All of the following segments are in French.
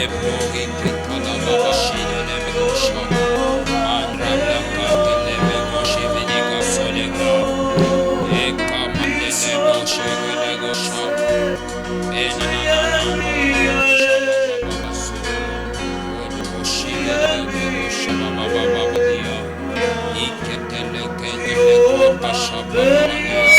Ebrogi Kitala Baba Shidele Begosha, Mandra Blanca Telebe Goshi Vidiga Solega, Eka Mandele Goshi Vidigosha, Benanana Baba Suga, Goshi Vidigosha Baba Baba Dia, Iketele Kendele Kota Baba.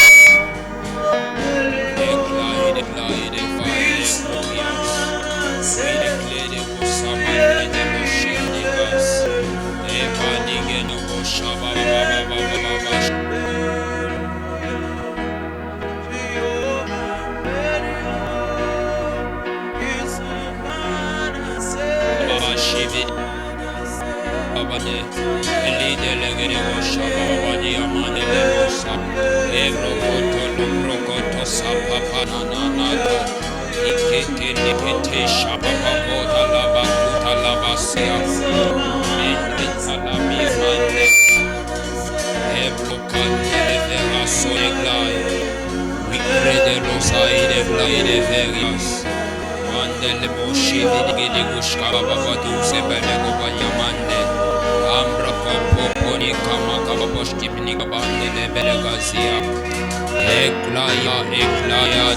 Mandele boshi vidigidi gushkaba baba duse belego bayamande ambra popo poni kama kaba boshki biniga bandele belegazia eklaya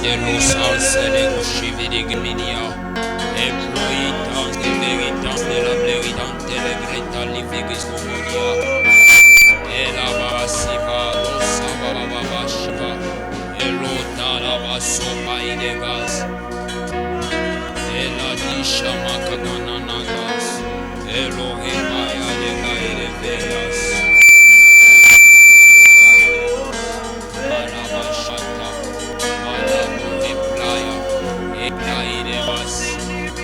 de rusal sele gushi vidig minia de la veritante le greta livigis monia ela basiva dosa baba bashiva elota la baso paidegas Shama Kadana Nagas, Elohim Maya de Gaide Vegas, Alabashata, Alamu Eplaya, Eklaide Vas,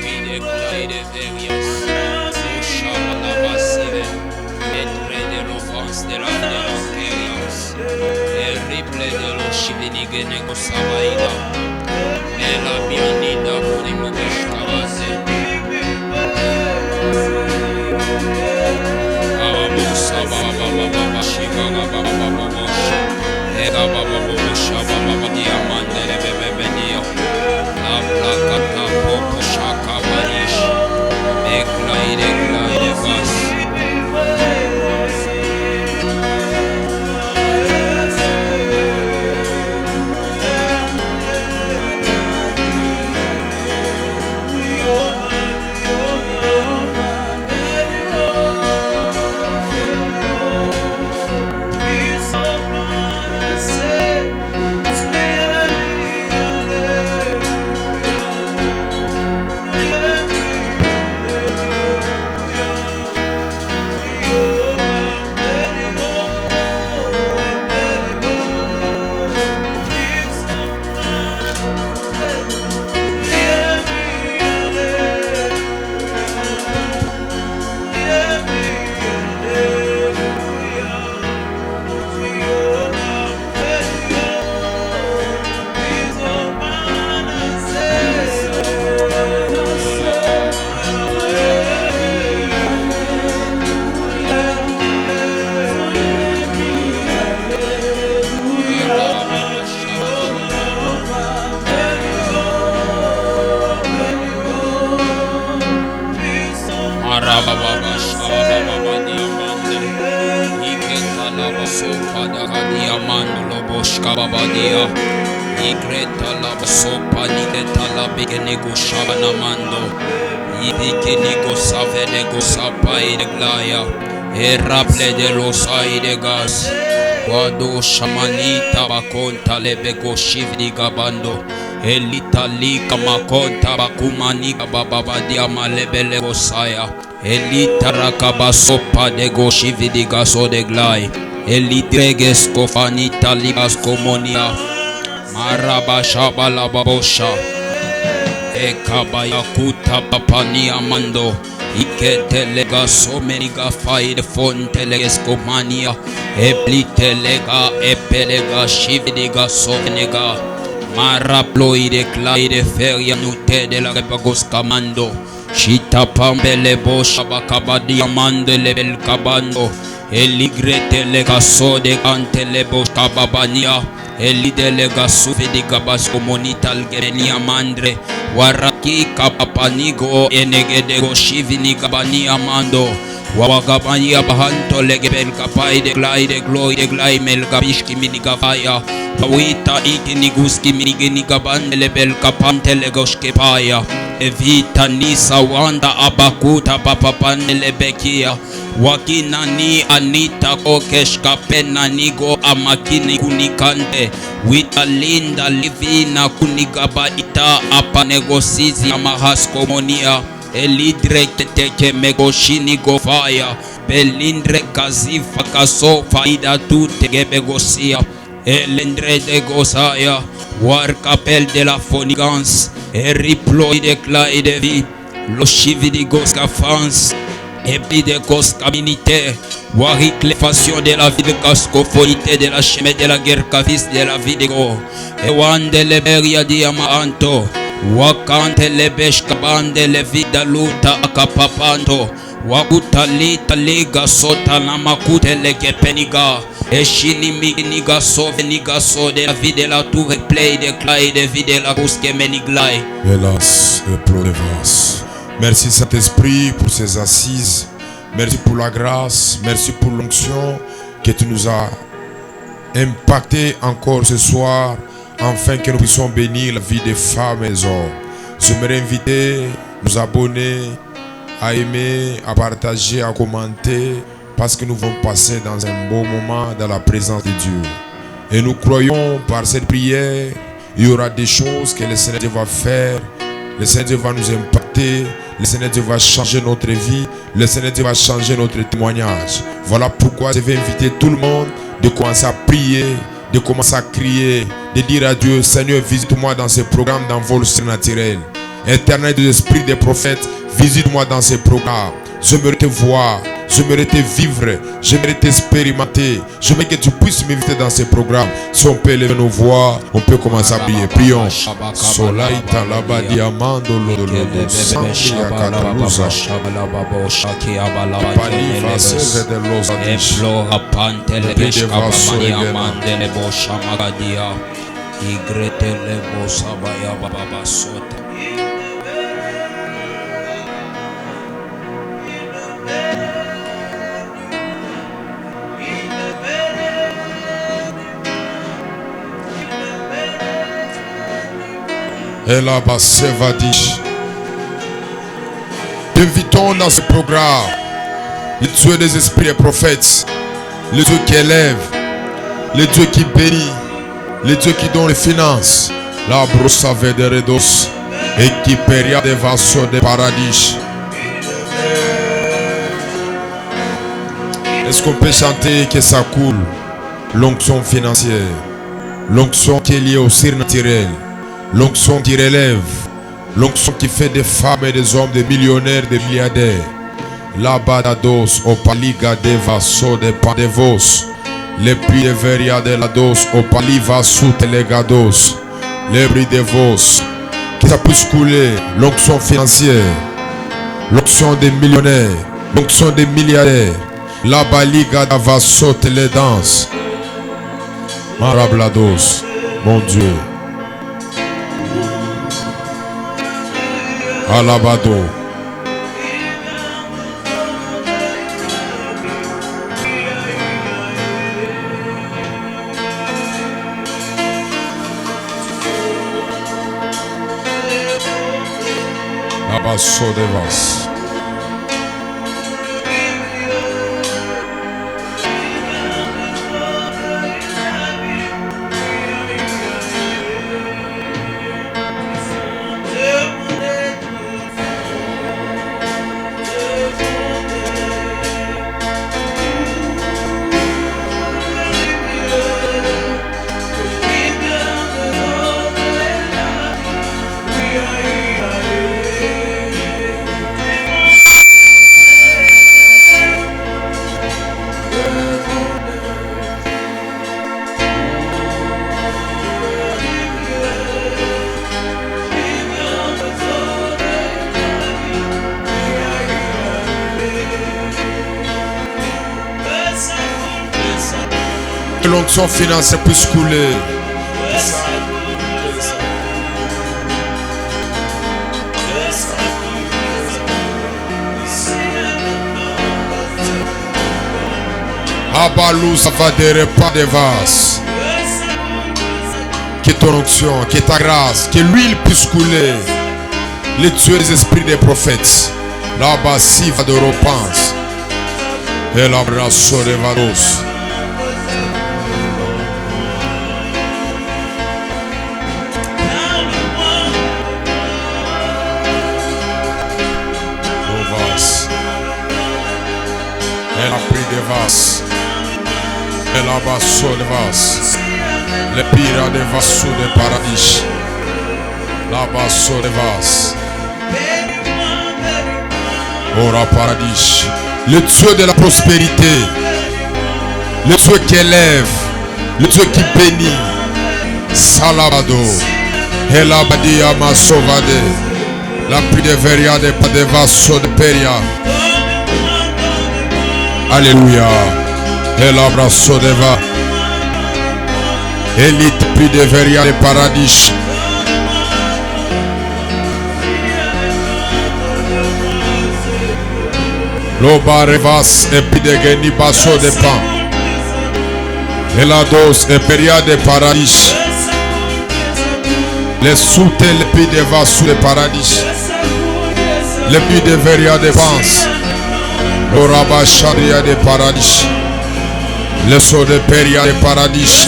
Vide Klaide Vegas, Shama Labasive, Etre de l'offense de la Vegas, El Riple de los Shivinigene Gosabaida, Ela Bianida Kunimugesh Kavase. Eraple de los aidegas, Wado shamanita bakonta lebego shivdi gabando, Elita lika makonta bakumani baba diama lebele gosaya, Elita rakaba sopa de go shivdi gaso de glai, Elitreges kofanita ligas komonia, Maraba shabala babosha, Ekabaya kuta papani amando. Iketelega someniga faide fontelegesko mania eplitelega epelega shividiga sonega maraploide claide feria nute de la repagos camando shita pambele bosha bakabadi amande level cabando eligrete lega so de antele bosha babania Elidelega suvidi gabas komunital gemenia mandre. Waraki kapapanigo enegedego shivini gabani amando. Wawagabania bahanto legebel kapai de glai melgabishki minigavaya. Pawita ikiniguski minigabande lebel kapante legoshke paya. Evita nisa wanda abakuta papapande lebekia. Wakina ni anita kokeshka pena nigo amakini kunikante. Wita linda livina kunigaba ita apa negosizi amahasko monia. Elidre teke megoshini gofaya. Belindre kazifa kasofa ida tu tegebegosia. Elendre de gosaya. War kapel de la fonigance. Eriplo de cla et de vie. Lo chividi goska France. Et puis de communauté, wari cléfation de la vie de cascophonité de la chemin de la guerre cavis de la vie de go. Et wande le beria diamanto, wakante le besh kabande le vida luta akapapanto, wakuta lita liga sota namakute le kepeniga. Et chini miniga so de la vie de la tour play de clay de vie de la bouske meniglai. Hélas, le plot de vase. Merci Saint-Esprit pour ces assises. Merci pour la grâce. Merci pour l'onction que tu nous as impacté encore ce soir, afin que nous puissions bénir la vie des femmes et des hommes. J'aimerais inviter nos abonnés à aimer, à partager, à commenter, parce que nous allons passer dans un beau moment dans la présence de Dieu. Et nous croyons par cette prière, il y aura des choses que le Seigneur va faire. Le Seigneur va nous impacter. Le Seigneur va changer notre vie. Le Seigneur va changer notre témoignage. Voilà pourquoi je vais inviter tout le monde de commencer à prier, de commencer à crier, de dire à Dieu: Seigneur, visite-moi dans ce programme d'envol surnaturel. Éternel des esprits des prophètes, visite-moi dans ce programme. J'aimerais te voir, j'aimerais te vivre, j'aimerais t'expérimenter. J'aimerais que tu puisses m'inviter dans ce programme. Si on peut lever nos voix, on peut commencer à prier. Prions. Solaita laba diamando lolo santia kataluza paliva serve de los adish igretele bosabaya baba sota. Et là-bas, Sevadish. Invitons dans ce programme le Dieu des esprits et prophètes, le Dieu qui élève, le Dieu qui bénit, le Dieu qui donne les finances, la brossa de redos et qui péria des vassaux de paradis. Est-ce qu'on peut chanter que ça coule? L'onction financière, l'onction qui est liée au surnaturel, l'onction qui relève, l'onction qui fait des femmes et des hommes des millionnaires, des milliardaires. La badados au paliga de vaso de pandevos, les prix de veria de la dos au paliva sous telegados, les prix de vos, que ça puisse couler, l'onction financière, l'onction des millionnaires, l'onction des milliardaires, la baliga de vaso teledans, marablados, mon Dieu. Alabado. Abasso de vas. Que l'onction financière puisse couler, Abalou Savadere pas de vase. Que ton onction, que ta grâce, que l'huile puisse couler. Les tueurs des esprits des prophètes. Là-bas, si va de repens. Et l'abrasso de valos. Elle a pris des vases. Elle a bassé des vases. Le pire des vases de paradis. La basse des vases. Ora paradis. Le Dieu de la prospérité. Le Dieu qui élève. Le Dieu qui bénit. Salabado. Elle a badi à ma sauvade. La pris de veria de pas de vases de peria. Alléluia. El abrazo de va. Elite plus de veria de paradis. Loba revas et puis de geni basso de pan. El ados et peria de paradis. Les soutes les puis de vassou de paradis. Les puis de veria de pans. L'oraba charia de paradis. Le saut de péria de paradis.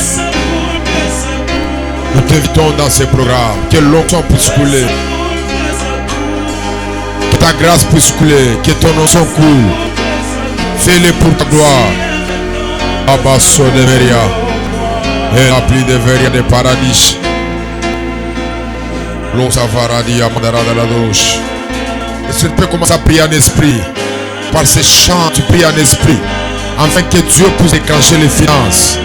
Nous t'invitons dans ce programme. Que l'onction puisse couler. Que ta grâce puisse couler. Que ton onction coule. Fais-le pour ta gloire. Abasso de veria. Et la pluie de veria de paradis. L'on savaradi amandara de la douche. Et tu peux commencer à prier en esprit. Par ces chants, tu pries en esprit, afin que Dieu puisse déclencher les finances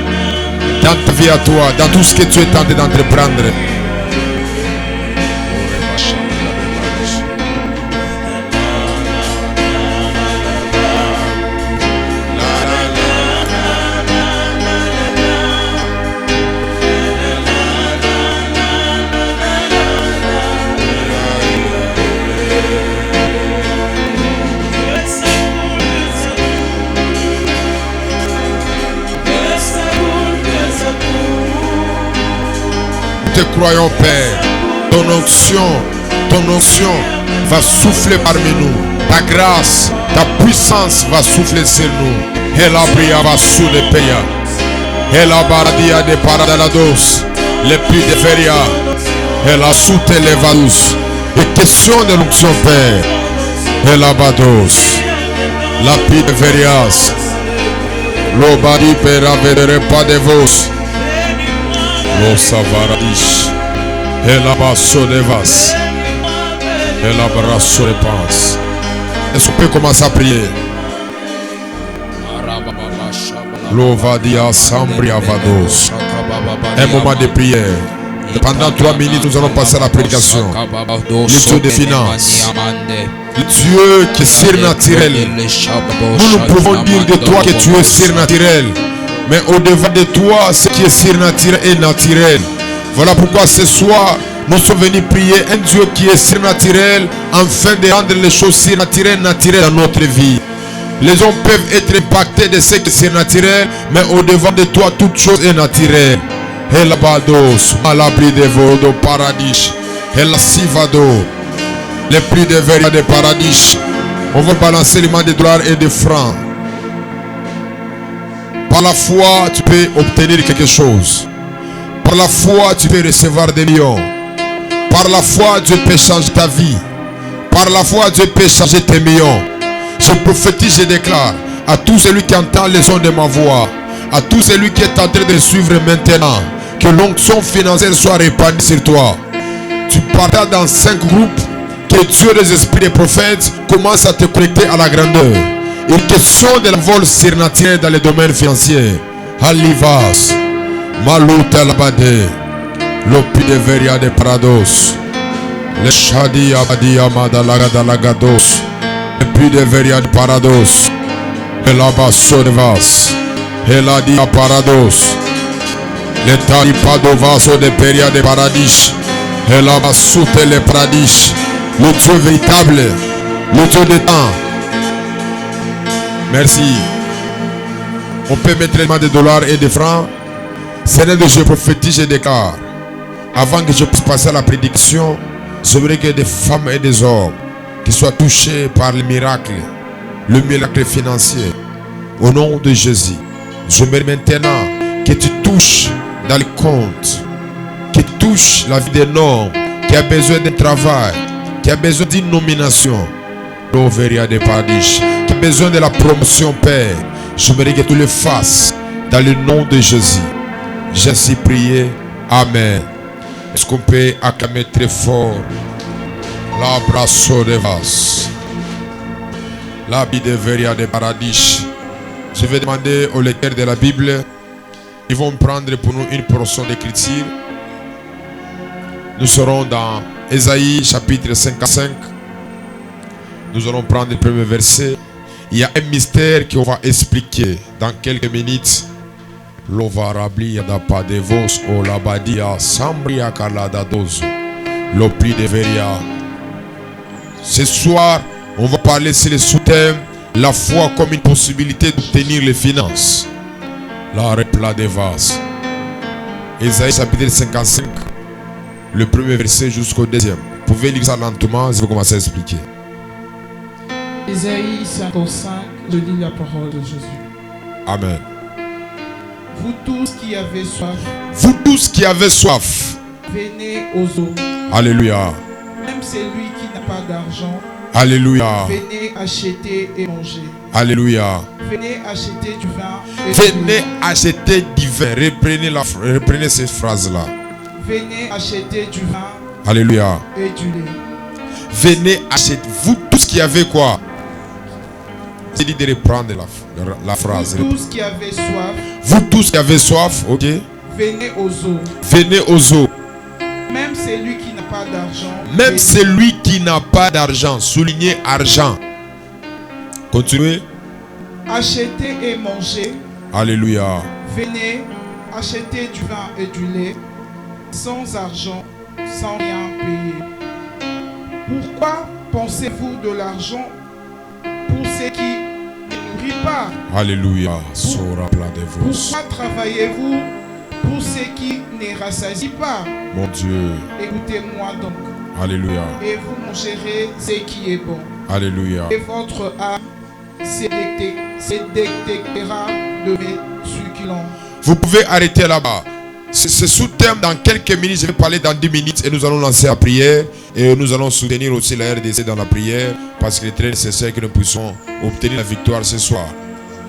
dans ta vie à toi, dans tout ce que tu es tenté d'entreprendre. Croyons Père, ton onction va souffler parmi nous, ta grâce, ta puissance va souffler sur nous. Et la bria va sous les payas, et la baradia de paradalados, les puits de feria, et la soute les valus. Et question de l'onction Père, et la bados, la puits de ferias, l'obadi per avere pas de vos. Lo savaradis. El abrazo de vas. El abrazo de paz. Est-ce qu'on peut commencer à prier? Lovadia Sambria Vados. Un moment de prière. Pendant 3 minutes, nous allons passer à la prédication. Le Dieu des finances. Le Dieu qui est surnaturel. Nous pouvons dire de toi que tu es surnaturel. Mais au-devant de toi, ce qui est surnaturel est naturel. Voilà pourquoi ce soir, nous sommes venus prier un Dieu qui est surnaturel, afin de rendre les choses surnaturelles naturelles dans notre vie. Les hommes peuvent être impactés de ce qui est surnaturel, mais au-devant de toi, toute chose est naturelle. El abados, malabri de vodo paradis, el sivado, les prix de veria de paradis. On va balancer les mains de dollars et de francs. Par la foi, tu peux obtenir quelque chose. Par la foi, tu peux recevoir des millions. Par la foi, Dieu peut changer ta vie. Par la foi, Dieu peut changer tes millions. Je prophétise, je déclare à tout celui qui entend les sons de ma voix, à tout celui qui est en train de suivre maintenant, que l'onction financière soit répandue sur toi. Tu partages dans 5 groupes, que Dieu des esprits des prophètes commence à te connecter à la grandeur. Une question de la vol surnaturel dans les domaines financiers. Alivas, Malouta Labade, Lopi de Veria de Parados, le Shadi Abadi Amada Lagadalagados, le Pi de Veria de Parados, el Abasso de Vas, el Adi Parados, le Taripado Vaso de Peria de Paradis, el Abassute le Paradis, le Dieu véritable, le Dieu des temps. Merci. On peut mettre des dollars et des francs. Seigneur, je prophétise et déclare. Avant que je puisse passer à la prédiction, je voudrais que des femmes et des hommes qui soient touchés par le miracle financier. Au nom de Jésus, je me maintenant que tu touches dans les comptes, que tu touches la vie d'un homme qui a besoin d'un travail, qui a besoin d'une nomination, qui a besoin de la promotion, Père. Je voudrais que tu le fasses dans le nom de Jésus. J'ai ainsi prié. Amen. Est-ce qu'on peut acclamer très fort l'abrasso de vas, la bideveria de paradis? Je vais demander aux lecteurs de la Bible, ils vont prendre pour nous une portion d'écriture. Nous serons dans Ésaïe chapitre 55. Nous allons prendre le premier verset. Il y a un mystère qu'on va expliquer dans quelques minutes. Lovarablia da padevos o labadia sambria kaladadozo l'opli de veria. Ce soir, on va parler sur le sous-thème la foi comme une possibilité d'obtenir les finances. La repla de vase. Ésaïe chapitre 55, le premier verset jusqu'au deuxième. Vous pouvez lire ça lentement, je vais commencer à expliquer. Ésaïe 55, je lis la parole de Jésus. Amen. Vous tous qui avez soif, vous tous qui avez soif, venez aux eaux. Alléluia. Même celui qui n'a pas d'argent, alléluia. Venez acheter et manger. Alléluia. Venez acheter du vin. Et venez acheter du vin. Reprenez cette phrase-là. Venez acheter du vin. Alléluia. Et du lait. Venez acheter. Vous tous qui avez quoi? J'ai dit de reprendre la phrase. Vous tous qui avez soif. Vous tous qui avez soif, ok. Venez aux eaux. Venez aux eaux. Même celui qui n'a pas d'argent. Même celui qui n'a pas d'argent. Soulignez argent. Continuez. Achetez et mangez. Alléluia. Venez acheter du vin et du lait sans argent, sans rien payer. Pourquoi pensez-vous de l'argent pour ceux qui ne nourrissent pas? Alléluia. Pourquoi travaillez-vous pour ceux qui ne rassasient pas? Mon Dieu. Écoutez-moi donc. Alléluia. Et vous mangerez ce qui est bon. Alléluia. Et votre âme se délectera de mes succulents. Vous pouvez arrêter là-bas. Ce sous-thème, dans quelques minutes, je vais parler dans 10 minutes et nous allons lancer la prière. Et nous allons soutenir aussi la RDC dans la prière parce qu'il est très nécessaire que nous puissions obtenir la victoire ce soir.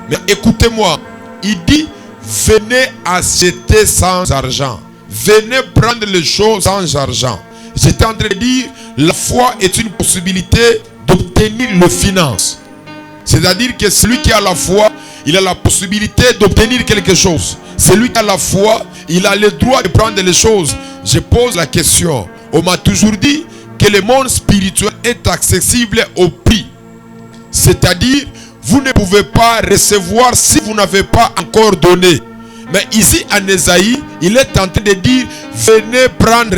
Mais écoutez-moi, il dit, venez acheter sans argent. Venez prendre les choses sans argent. J'étais en train de dire, la foi est une possibilité d'obtenir les finances. C'est-à-dire que celui qui a la foi, il a la possibilité d'obtenir quelque chose. Celui qui a la foi, il a le droit de prendre les choses. Je pose la question. On m'a toujours dit que le monde spirituel est accessible au prix. C'est-à-dire, vous ne pouvez pas recevoir si vous n'avez pas encore donné. Mais ici, en Ésaïe, il est en train de dire, venez prendre.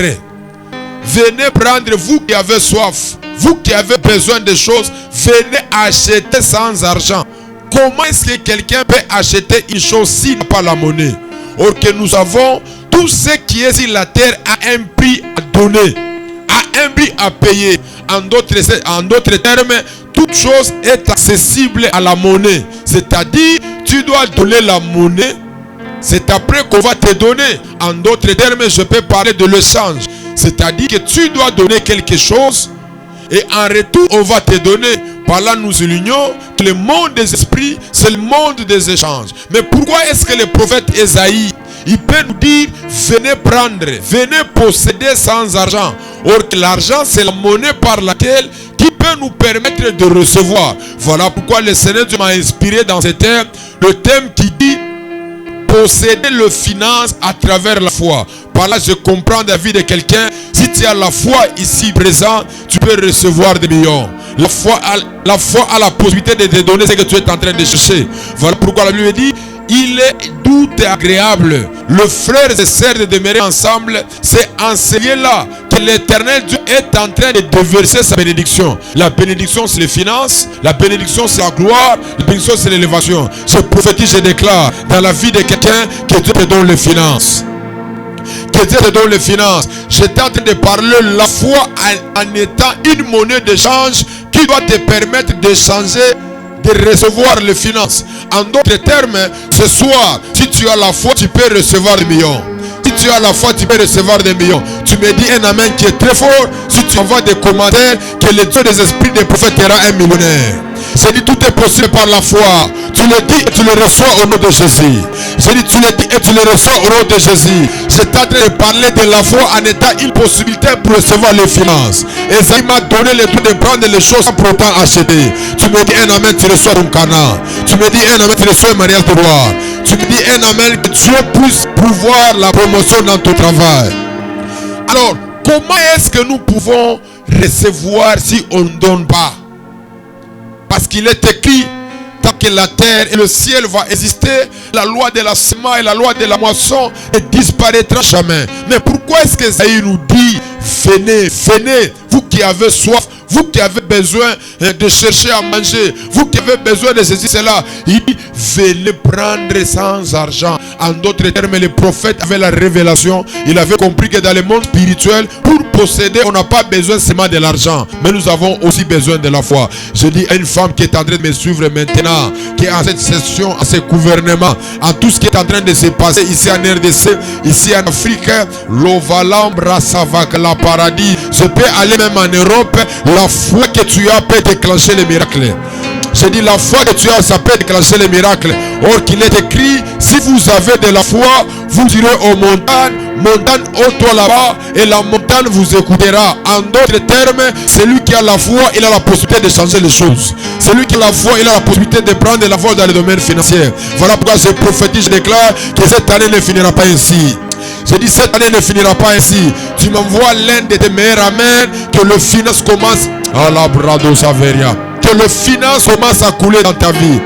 Venez prendre, vous qui avez soif. Vous qui avez besoin de choses, venez acheter sans argent. Comment est-ce que quelqu'un peut acheter une chose s'il n'a pas la monnaie? Or que nous avons tout ce qui est sur la terre a un prix à donner, a un prix à payer. En d'autres termes, toute chose est accessible à la monnaie. C'est-à-dire, tu dois donner la monnaie. C'est après qu'on va te donner. En d'autres termes, je peux parler de l'échange. C'est-à-dire que tu dois donner quelque chose et en retour, on va te donner. Par là, nous soulignons que le monde des esprits, c'est le monde des échanges. Mais pourquoi est-ce que le prophète Ésaïe, il peut nous dire, venez prendre, venez posséder sans argent. Or que l'argent, c'est la monnaie par laquelle qui peut nous permettre de recevoir. Voilà pourquoi le Seigneur m'a inspiré dans ce thème, le thème qui dit, posséder le finance à travers la foi. Par là, je comprends la vie de quelqu'un. Si tu as la foi ici présent, tu peux recevoir des millions. La foi a la possibilité de te donner ce que tu es en train de chercher. Voilà pourquoi la Bible dit, il est tout est agréable. Le frère et sœurs de demeurer ensemble, c'est enseigner là que l'Éternel Dieu est en train de déverser sa bénédiction. La bénédiction, c'est les finances. La bénédiction, c'est la gloire. La bénédiction, c'est l'élévation. Je prophétise, je déclare dans la vie de quelqu'un que Dieu te donne les finances. Que Dieu te donne les finances. J'étais en train de parler la foi en étant une monnaie d'échange qui doit te permettre d'échanger, de recevoir les finances. En d'autres termes, ce soir, si tu as la foi, tu peux recevoir des millions. Si tu as la foi, tu peux recevoir des millions. Tu me dis un amen qui est très fort. Si tu envoies des commentaires, que le Dieu des esprits des prophètes te rend un millionnaire. J'ai dit tout est possible par la foi. Tu le dis et tu le reçois au nom de Jésus. J'ai dit tu le dis et tu le reçois au nom de Jésus. J'étais en train de parler de la foi en étant une possibilité pour recevoir les finances. Et ça m'a donné le droit de prendre les choses sans pourtant acheter. Tu me dis un amen, tu reçois ton canard. Tu me dis un amen, tu reçois un mariage de roi. Tu me dis un amen, que Dieu puisse pouvoir la promotion dans ton travail. Alors, comment est-ce que nous pouvons recevoir si on ne donne pas? Parce qu'il est écrit, tant que la terre et le ciel vont exister, la loi de la semence et la loi de la moisson ne disparaîtra jamais. Mais pourquoi est-ce que Isaïe nous dit, venez, venez, vous qui avez soif, vous qui avez besoin de chercher à manger, vous qui avez besoin de ceci, cela, il dit, venez prendre sans argent. En d'autres termes, le prophète avait la révélation, il avait compris que dans le monde spirituel, pour posséder, on n'a pas besoin seulement de l'argent, mais nous avons aussi besoin de la foi. Je dis à une femme qui est en train de me suivre maintenant, qui est en cette session, en ce gouvernement, en tout ce qui est en train de se passer ici en RDC, ici en Afrique, l'Ovalambra, la paradis, je peux aller même en Europe, la foi que tu as peut déclencher les miracles. Je dis la foi que tu as, ça peut déclencher les miracles. Or qu'il est écrit, si vous avez de la foi, vous irez aux montagnes, montagne haut là-bas, et la montagne vous écoutera. En d'autres termes, celui qui a la foi, il a la possibilité de changer les choses. Celui qui a la foi, il a la possibilité de prendre la foi dans le domaine financier. Voilà pourquoi je prophétise, je déclare que cette année ne finira pas ainsi. Je dis cette année ne finira pas ainsi. Tu m'envoies l'un de tes meilleurs amens, que le finance commence à la brado saveria. Que le finance commence à couler dans ta vie.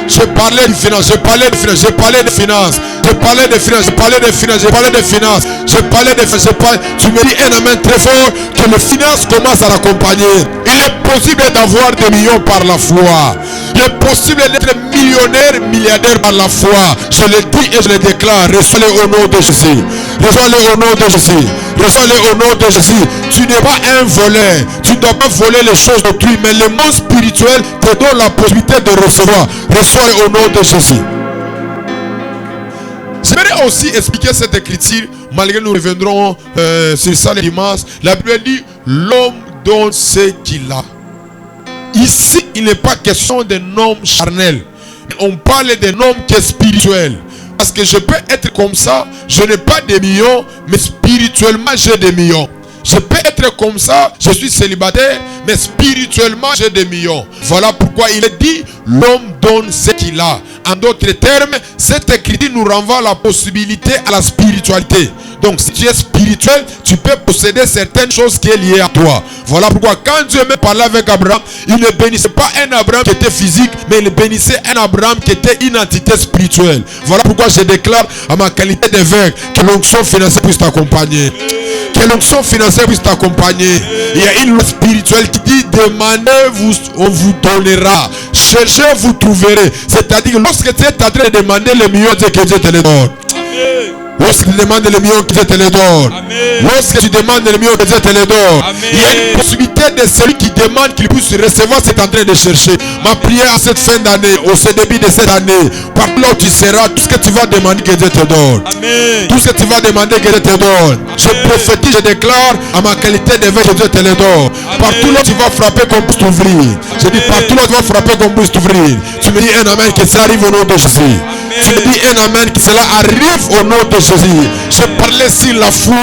Je parlais de finance, je parlais de finance, je parlais de finance, je parlais de finance, je parlais de finance, je parlais de finance, je parlais de finance, tu me dis un amen très fort, que le finance commence à l'accompagner. Il est possible d'avoir des millions par la foi. Il est possible d'être millionnaire, milliardaire par la foi. Je le dis et je le déclare. Reçois-le au nom de Jésus. Reçois-le au nom de Jésus. Reçois-le au nom de Jésus. Tu n'es pas un voleur. Tu ne dois pas voler les choses d'autrui. Mais le monde spirituel te donne la possibilité de recevoir. Reçois-le au nom de Jésus. J'aimerais aussi expliquer cette écriture. Malgré nous reviendrons sur ça le dimanche. La Bible dit, l'homme donne ce qu'il a. Ici, il n'est pas question d'un homme charnel. On parle d'un homme qui est spirituel. Parce que je peux être comme ça, je n'ai pas de millions, mais spirituellement j'ai des millions. Je peux être comme ça, je suis célibataire, mais spirituellement j'ai des millions. Voilà pourquoi il est dit, l'homme donne ce qu'il a. En d'autres termes, cette écriture nous renvoie à la possibilité à la spiritualité. Donc si tu es spirituel, tu peux posséder certaines choses qui sont liées à toi. Voilà pourquoi quand Dieu me parlait avec Abraham, il ne bénissait pas un Abraham qui était physique, mais il bénissait un Abraham qui était une entité spirituelle. Voilà pourquoi je déclare à ma qualité d'évêque que l'onction financière puisse t'accompagner. Que l'onction financière puisse t'accompagner. Il y a une loi spirituelle qui dit, demandez, on vous donnera. Cherchez, vous trouverez. C'est-à-dire que lorsque tu es en train de demander les millions, Dieu que Dieu te les donne. Lorsque tu demandes les millions, que Dieu te les donne. Lorsque tu demandes les millions, que Dieu te les donne. Il y a une possibilité de celui qui demande qu'il puisse recevoir, c'est en train de chercher. Ma prière à cette fin d'année, au début de cette année, partout là où tu seras, tout ce que tu vas demander, que Dieu te donne. Tout ce que tu vas demander, que Dieu te donne. Je prophétise, je déclare à ma qualité d'évêque, que Dieu te les donne. Partout là où tu vas frapper, qu'on puisse t'ouvrir. Je dis partout là où tu vas frapper, qu'on puisse t'ouvrir. Tu me dis un amen, que ça arrive au nom de Jésus. Tu me dis un amen, que cela arrive au nom de Jésus. Je parlais sur la foi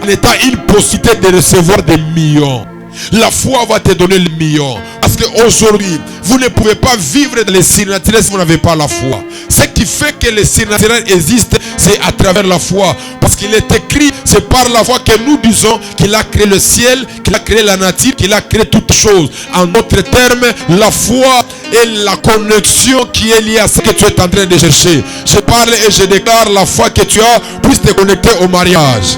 en étant une possibilité de recevoir des millions. La foi va te donner le million. Parce qu'aujourd'hui, vous ne pouvez pas vivre dans les signes naturels si vous n'avez pas la foi. Ce qui fait que les signes naturels existent, c'est à travers la foi. Parce qu'il est écrit, c'est par la foi que nous disons qu'il a créé le ciel, qu'il a créé la nature, qu'il a créé toutes choses. En d'autres termes, la foi est la connexion qui est liée à ce que tu es en train de chercher. Je parle et je déclare la foi que tu as puisse te connecter au mariage.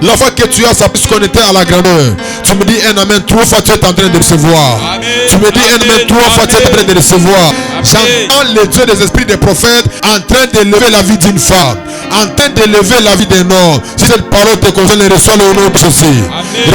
La foi que tu as, ça peut se connecter à la grandeur. Tu me dis un amen 3 fois, tu es en train de recevoir. Amen. Tu me dis un amen 3 fois, tu es en train de recevoir. J'entends les dieux des esprits des prophètes en train d'élever la vie d'une femme, en train d'élever la vie d'un homme. Si cette parole te concerne, reçois-le au nom de Jésus.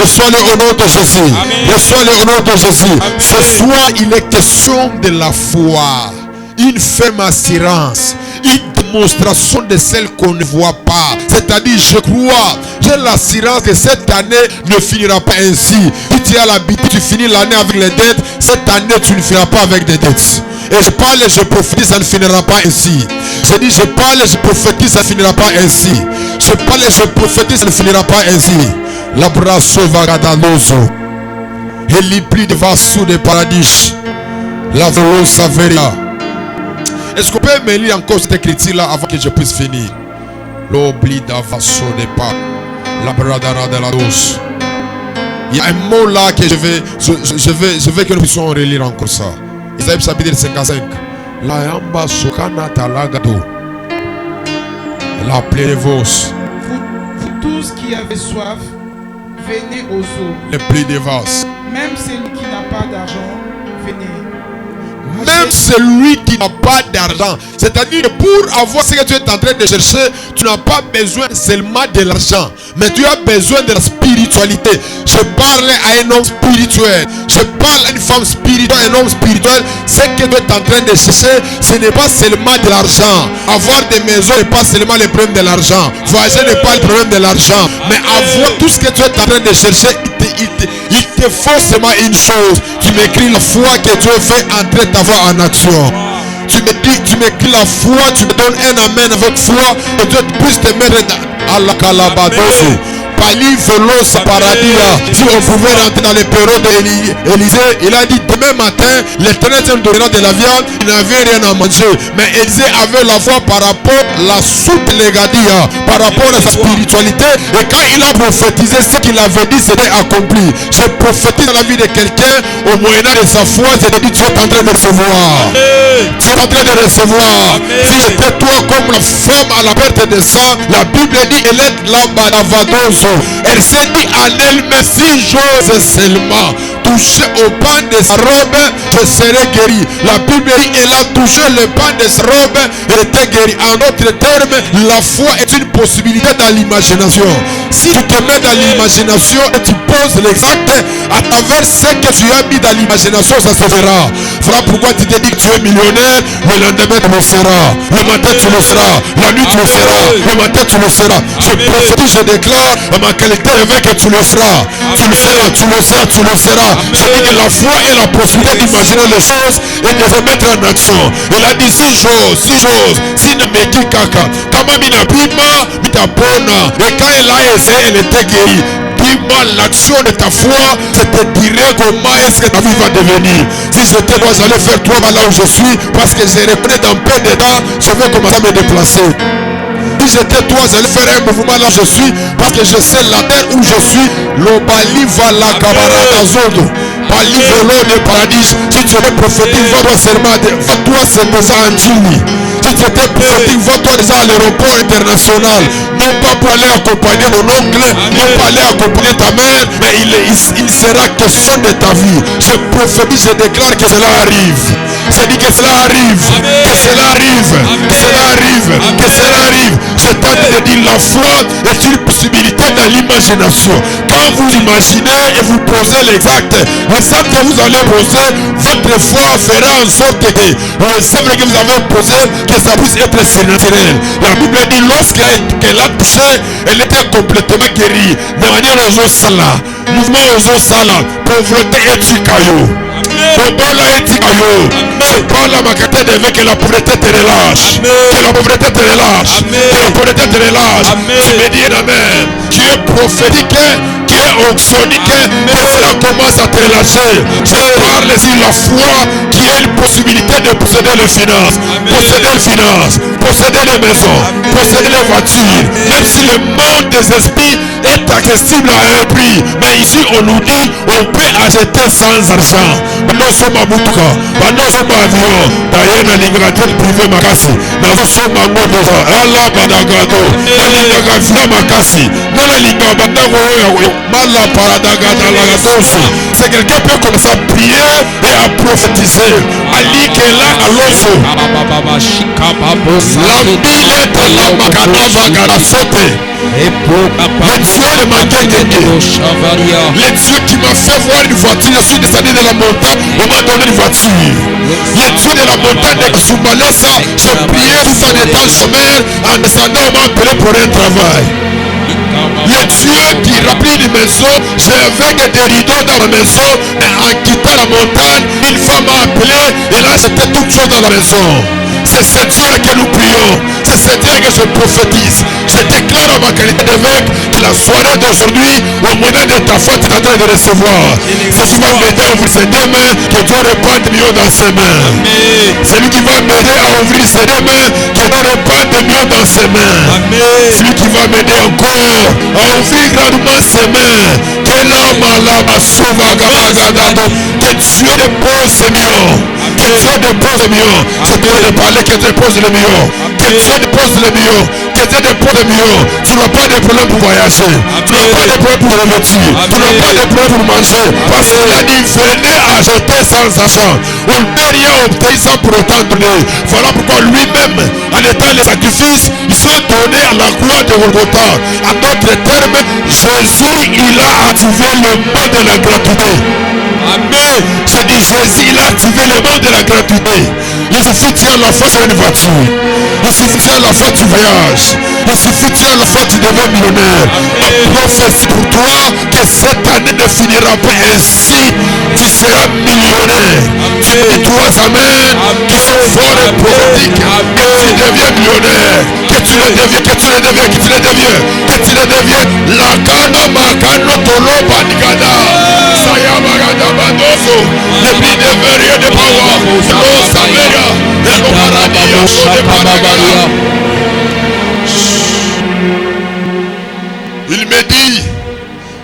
Reçois-le au nom de Jésus. Reçois-le au nom de Jésus. Ce soir, il est question de la foi. Une ferme assurance, une démonstration de celle qu'on ne voit pas. C'est-à-dire, je crois, j'ai l'assurance que cette année ne finira pas ainsi. Si tu as l'habitude, tu finis l'année avec les dettes, cette année tu ne finiras pas avec des dettes. Et je parle et je prophétise, ça ne finira pas ainsi. Je dis, je parle et je prophétise, ça ne finira pas ainsi. Je parle et je prophétise, ça ne finira pas ainsi. L'abrasso vagadaloso. Et l'ipli de vassou de paradis. La volo saveria. Est-ce qu'on peut me lire encore cette écriture-là avant que je puisse finir? L'oubli d'avasso de pas. La bradara de la douce. Il y a un mot là que je veux que nous puissions relire encore ça. Isaïe chapitre 55. La yamba sokana talagado. La plevos. Vous tous qui avez soif, venez aux eaux. Le pli de vase. Même celui qui n'a pas d'argent, venez. Même celui qui n'a pas d'argent. C'est-à-dire que pour avoir ce que tu es en train de chercher, tu n'as pas besoin seulement de l'argent, mais tu as besoin de la spiritualité. Je parle à un homme spirituel. Je parle à une femme spirituelle, un homme spirituel. Ce que tu es en train de chercher, ce n'est pas seulement de l'argent. Avoir des maisons n'est pas seulement le problème de l'argent. Voyager n'est pas le problème de l'argent. Mais avoir tout ce que tu es en train de chercher, il te faut seulement une chose. Tu m'écris la foi que Dieu fait entrer ta voix en action. Tu m'écris la foi, tu me donnes un amen avec foi, et Dieu puisse te mettre à la calabadoso. Pali velo sa paradis. Si on pouvait rentrer dans les périodes d'Élisée, il a dit demain matin, l'Éternel nous donnera de la viande, il n'avait rien à manger. Mais Élisée avait la foi par rapport à la soute légadia, par rapport à sa spiritualité. Et quand il a prophétisé, ce qu'il avait dit c'était accompli. Je prophétise dans la vie de quelqu'un au moyen de sa foi, je te dis tu es en train de recevoir. Tu es en train de recevoir. Si j'étais toi comme la femme à la perte de sang, la Bible dit elle est là-bas la vadoso. Elle s'est dit en elle-même, si j'ose seulement toucher au pan de sa robe, je serai guéri. La Bible dit, elle a touché le pan de sa robe, elle était guérie. En d'autres termes, la foi est une possibilité dans l'imagination. Si tu te mets dans l'imagination et tu poses l'exact, à travers ce que tu as mis dans l'imagination, ça se fera. Voilà pourquoi tu te dis que tu es millionnaire, le lendemain tu le seras. Le matin tu le seras. La nuit tu le seras. Le matin tu le seras. Je prophétise, je déclare à ma qualité avec que tu le seras. Tu le seras, tu le seras, tu le seras. Je dis que la foi est la possibilité d'imaginer les choses et de les mettre en action. Il a dit si j'ose, si ne me dit caca. Kama mina bima, mita bona. Et quand elle a essayé, elle était guérie. Dis-moi l'action de ta foi, je te dirai comment est-ce que ta vie va devenir. Si j'étais moi, j'allais faire 3 là où je suis, parce que je reconnais dans peu de temps, je vais commencer à me déplacer. Si j'étais toi, j'allais faire un mouvement là où je suis, parce que je sais la terre où je suis. L'obali va la camarade zodo. Pali volo de paradis. Si tu veux prophétique, va-toi seulement, va-toi seulement en Chili. Si tu étais prophétique, va-toi déjà à l'aéroport international. Non pas pour aller accompagner mon oncle, non pas aller accompagner ta mère, mais il sera question de ta vie. Je prophétise, je déclare que cela arrive. Je dis que cela arrive, que cela arrive, que cela arrive, que cela arrive. Je tente de dire la foi est une possibilité dans l'imagination. Quand vous imaginez et vous posez l'exact que vous allez poser, votre foi fera en sorte que l'exemple que vous avez posé, que ça puisse être surnaturel. La Bible dit lorsqu'elle a touché, elle était complètement guérie. De manière aux sala, mouvement aux sala, pauvreté et tikayo. Je parle à ma tête avec que la pauvreté te relâche. Que la pauvreté te relâche. Que la pauvreté te relâche. Tu me dis amen. Tu es prophétique, qui est onctionné que cela commence à te relâcher. Je parle sur la foi qui est une possibilité de posséder les finances, posséder les finances, posséder les maisons, posséder les voitures. Même si le monde des esprits est accessible à un prix, mais ici on nous dit on peut acheter sans argent. Nous sommes à Moutuka, nous sommes à avion, d'ailleurs dans l'immigration privée Makassi, nous sommes à Modoza, Allah Badagado, dans l'immigration Makassi, dans la l'immigration Mala Paradagada Lagadoso. C'est quelqu'un peut commencer à prier et à prophétiser. Ali Kela Aloso. La mille de la Makanava Garasote. Le Dieu de ma guerre, le Dieu qui m'a fait voir une voiture, je suis descendu de la montagne, on m'a donné une voiture. Le Dieu de la montagne de Soumalessa, j'ai prié tout en étant chômeur, en descendant, on m'a appelé pour un travail. Le Dieu qui remplit une maison, j'ai avec des rideaux dans la maison, et en quittant la montagne, une femme m'a appelé, et là c'était toute chose dans la maison. C'est ce Dieu que nous prions, c'est ce Dieu que je prophétise. Je déclare à ma qualité d'évêque que la soirée d'aujourd'hui, au moyen de ta foi, tu es en train de recevoir. C'est lui qui va m'aider à ouvrir ses deux mains, que Dieu répande mieux dans ses mains. C'est lui qui va m'aider à ouvrir ses deux mains, que Dieu répande mieux dans ses mains. C'est lui qui va m'aider encore à ouvrir grandement ses mains. Que l'âme à l'âme sauva Gabagado, que Dieu dépose ses millions. Que Dieu dépose les millions. C'est Dieu de parler, que Dieu dépose les millions. Que Dieu dépose les millions. Que Dieu dépose les millions. Tu n'as pas de problème pour voyager. Tu n'as pas de problème pour le métier. Tu n'as pas de problème pour manger. Parce qu'il a dit, venez acheter sans argent. On ne peut rien obtenir sans pour autant donner. Voilà pourquoi lui-même, en étant le sacrifice, il s'est donné à la gloire de Golgotha. En d'autres termes, Jésus, il a activé le mot de la gratuité. Amen. J'ai dit Jésus, il a activé le mot de la gratuité. Il suffit de la foi sur une voiture. Il suffit de la foi tu voyages. Il suffit de la foi tu deviens millionnaire. Ma prophétie pour toi que cette année ne finira pas ainsi. Tu seras millionnaire. Tu dis trois amens qui sont forts et prophétiques. Que tu deviens millionnaire. Que tu le deviens, que tu le deviens, que tu le deviens. Que tu le deviens. La cana macano tolo panicada. Sayamagada badoso. Le prix de verrier de power. Rosameria. Le paradis. Le paradis. Il me dit,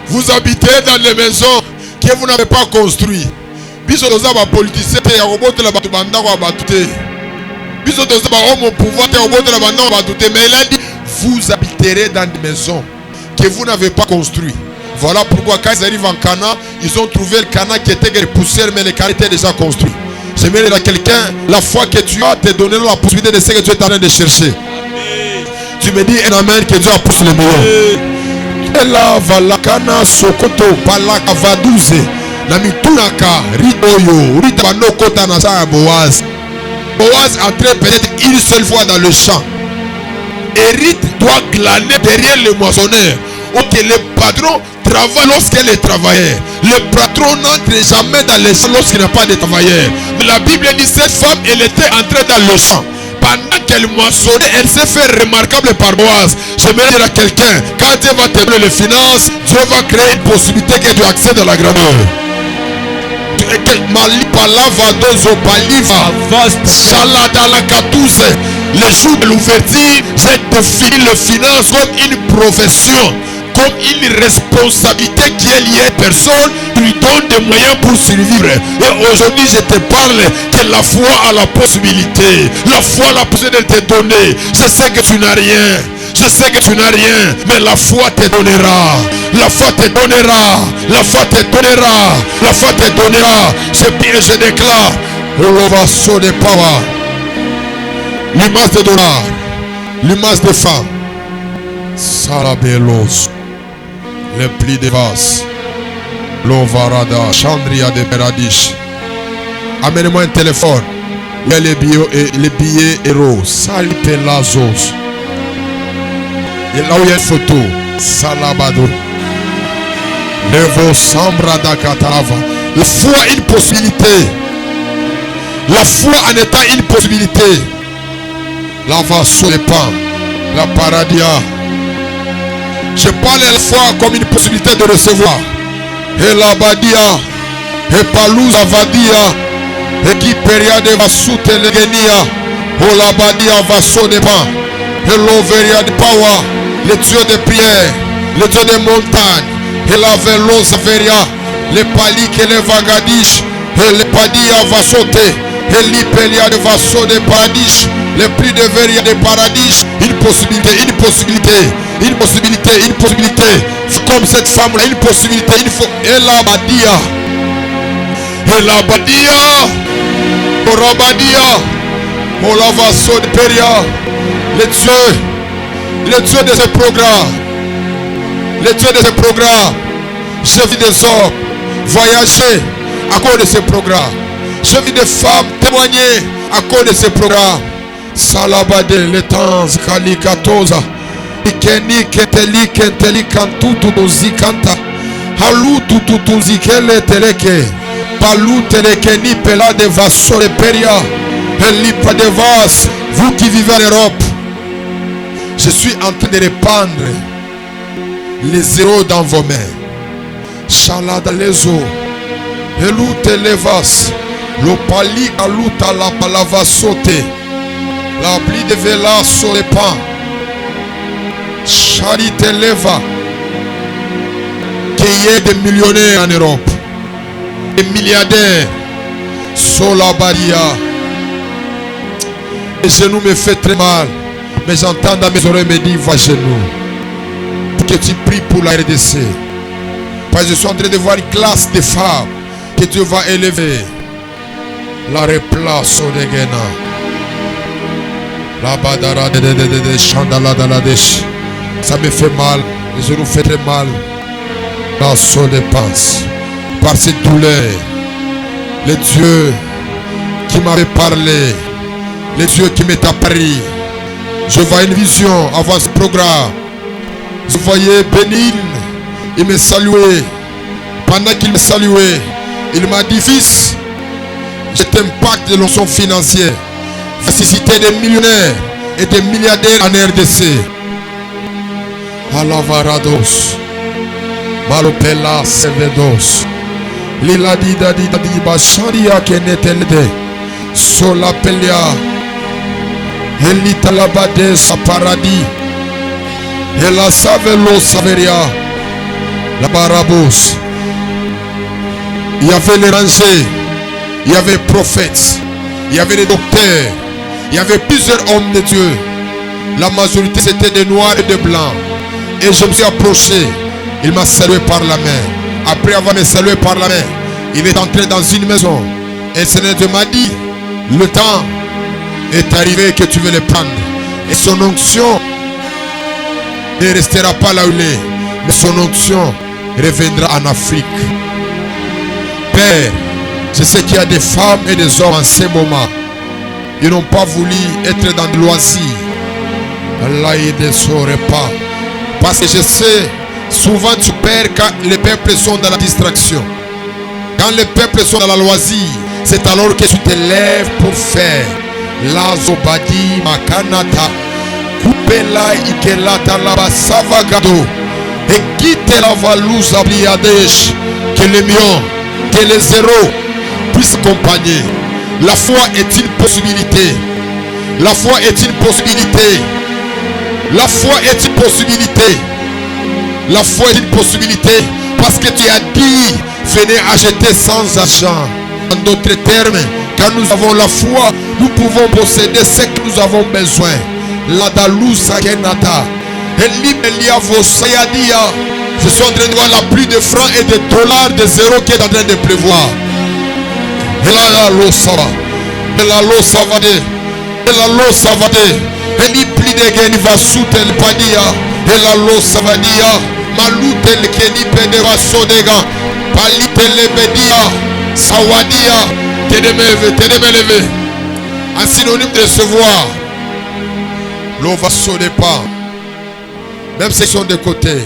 vous habitez dans les maisons que vous n'avez pas construites. Biso doza ba politicien te ya kobotela bato bandako ya bato te. Biso doza ba homme au pouvoir te ya kobotela bandako ya bato te. Mais il a dit, vous habiterez dans des maisons que vous n'avez pas construites. Voilà pourquoi quand ils arrivent en Cana, ils ont trouvé le Cana qui était de poussière, mais le Cana était déjà construit. J'aimerais dire à quelqu'un, la foi que tu as te donné la possibilité de ce que tu es en train de chercher. Tu me dis un amen que Dieu a poussé le meilleur. Ela valakana sokoto balaka vaduze na mitunaka ridoyo rita banokota na sa Boaz. Boaz entrait peut-être une seule fois dans le champ. Et Ruth doit glaner derrière le moissonneur. Ok, le patron travaille lorsqu'elle est travailleur. Le patron n'entre jamais dans le champ lorsqu'il n'y a pas de travailleur. Mais la Bible dit cette femme, elle était entrée dans le champ. Pendant qu'elle moissonnait, elle s'est fait remarquable par Boaz. J'aimerais dire à quelqu'un, quand Dieu va te donner les finances, Dieu va créer une possibilité que tu accèdes à la grandeur. Le jour de l'ouverture, j'ai défini le finance comme une profession, comme une responsabilité qui est liée à personne, qui lui donne des moyens pour survivre. Et aujourd'hui, je te parle que la foi a la possibilité. La foi a la possibilité de te donner. Je sais que tu n'as rien. Je sais que tu n'as rien. Mais la foi te donnera. La foi te donnera. La foi te donnera. La foi te donnera. C'est bien, je déclare. L'ovation de power. L'image de dollars. L'image de femmes. Sarabelos. Le pli de vase. L'ovarada. Chandria de Beradish. Amène-moi un téléphone. Il y a les billets héros. Salipelazos. Et là où il y a une photo. Salabado. Nevo Sambra Dakatarava. La foi est une possibilité. La foi en étant une possibilité. La va sur les pans. La paradia. Je parle à la foi comme une possibilité de recevoir. Et la badia, et palouza vadia, et qui péria de vasute legenia, ou la badia vasso de pan, et l'overia de power, le Dieu de prière, le Dieu des montagnes, et la velosa veria, les paliques et les vagadiches, et les padia vassote, et l'hypelia de vasso de paradis, les prix de veria de paradis, une possibilité, une possibilité, une possibilité, une possibilité. Comme cette femme-là, une possibilité, il faut. Et la badia, Orabadia, Olavaso de Peria, le Dieu de ce programme, le Dieu de ce programme. J'ai vu des hommes voyager à cause de ce programme. J'ai vu des femmes témoigner à cause de ce programme. Salabade, les temps, Kalikatoza. Ikeni keteli kenteli kantutu dozikanta halu tututu zikele teleke palu telekeni pela de vaso de peria elipa de vas. Vous qui vivez en Europe, je suis en train de répandre les zéros dans vos mains. Shalada lezo elu televas lo pali aluta la palava sauté la pli de vela sur les pans. Charité leva. Qu'il y ait des millionnaires en Europe, des milliardaires. Solabaria. Les genoux me fait très mal, mais j'entends dans mes oreilles me dire va genoux. Pour que tu pries pour la RDC. Parce que je suis en train de voir une classe de femmes que Dieu va élever. La replace au Degena. La badara de chandala de la dèche. Ça me fait mal, les genoux fait très mal. Dans son dépense, par cette douleur, le Dieu qui m'avait parlé, le Dieu qui m'est apparu. Je vois une vision avant ce programme. Je voyais Bénin, il me saluait. Pendant qu'il me saluait, il m'a dit fils, je t'impacte de l'onction financière. Faciliter des millionnaires et des milliardaires en RDC. Alavarados, Malopela Sevedos, Lila Dida Dida Diba Sharia Kenetelde, Solapelia, Elitalabade Saparadi, Ela Savelo Saveria, la Barabos. Il y avait les rangers, il y avait les prophètes, il y avait les docteurs, il y avait plusieurs hommes de Dieu. La majorité c'était des noirs et des blancs. Et je me suis approché. Il m'a salué par la main. Après avoir me salué par la main, il est entré dans une maison. Et le Seigneur m'a dit, le temps est arrivé que tu veux le prendre. Et son onction ne restera pas là où il est. Mais son onction reviendra en Afrique. Père, je sais qu'il y a des femmes et des hommes en ces moments. Ils n'ont pas voulu être dans le loisir. Allah ne saurait pas. Parce que je sais, souvent tu perds quand les peuples sont dans la distraction. Quand les peuples sont dans la loisir, c'est alors que tu te lèves pour faire. La zobadi makanata, kupela ikelata laba savagado, et quitte la valouza bliadesh, que les millions, que les zéros puissent accompagner. La foi est une possibilité. La foi est une possibilité. La foi est une possibilité. La foi est une possibilité parce que tu as dit venez acheter sans argent. En d'autres termes, quand nous avons la foi, nous pouvons posséder ce que nous avons besoin. La dalousa kenata. Je suis en train de voir la pluie de francs et de dollars de zéro qui est en train de pleuvoir. Et là, l'eau ça va. Et là, l'eau ça va. Et là, l'eau ça va. Et les plis de geni va souter le padia. Et la l'eau ça va dire. Malute le keni pede va sodega. Palite le bedia. Sawadia. T'es de me lever. Un synonyme de recevoir. L'eau va sonner pas. Même ceux qui sont de côté.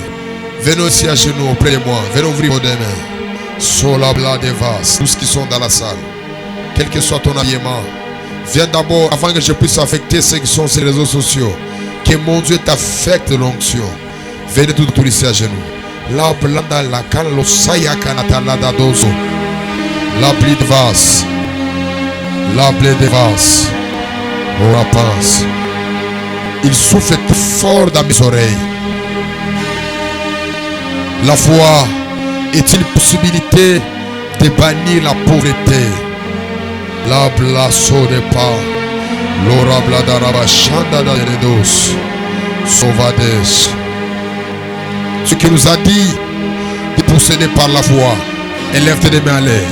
Venez aussi à genoux auprès de moi. Venez ouvrir vos mains. Solabla de vases. Tous qui sont dans la salle. Quel que soit ton habillement. Viens d'abord, avant que je puisse affecter ceux qui sont sur les réseaux sociaux. Que mon Dieu t'affecte l'onction. Venez tout ici à genoux. La blanda la calo saya kanatala da dozo. La blé de vase. La blé de vase. On la pense. Il souffle tout fort dans mes oreilles. La foi est une possibilité de bannir la pauvreté. La blaso de pas. L'ora bladaraba chanda da redos. Sauvades. Ce qui nous a dit de posséder par la foi. Élève tes mains à l'air.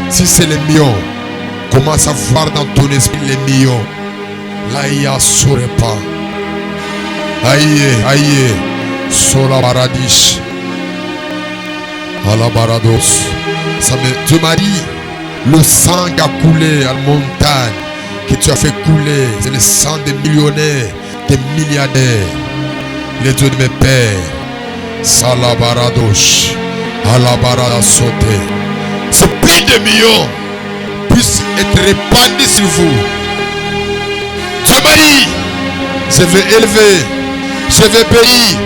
Si c'est les millions, commence à voir dans ton esprit les millions. Là il y a pas. Aïe, aïe, sola paradis. Alabarados. Dieu m'a dit, le sang a coulé à la montagne que tu as fait couler. C'est le sang des millionnaires, des milliardaires. Les dieux de mes pères. Salabarados. Alabarada sauté. Ce prix de millions puisse être répandu sur vous. Dieu m'a dit, je vais élever, je vais bénir.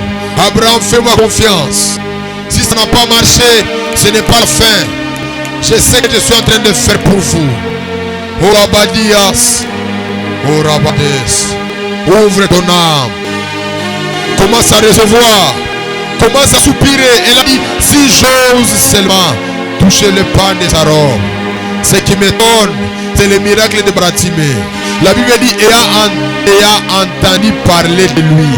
Abraham, fais-moi confiance. Si ça n'a pas marché, ce n'est pas la fin. Je sais que je suis en train de faire pour vous. Orabadias, Orabades, ouvre ton âme. Commence à recevoir. Commence à soupirer. Elle a dit, si j'ose seulement toucher le pan de sa robe. Ce qui m'étonne, c'est le miracle de Bratimée. La Bible dit, ayant entendu parler de lui.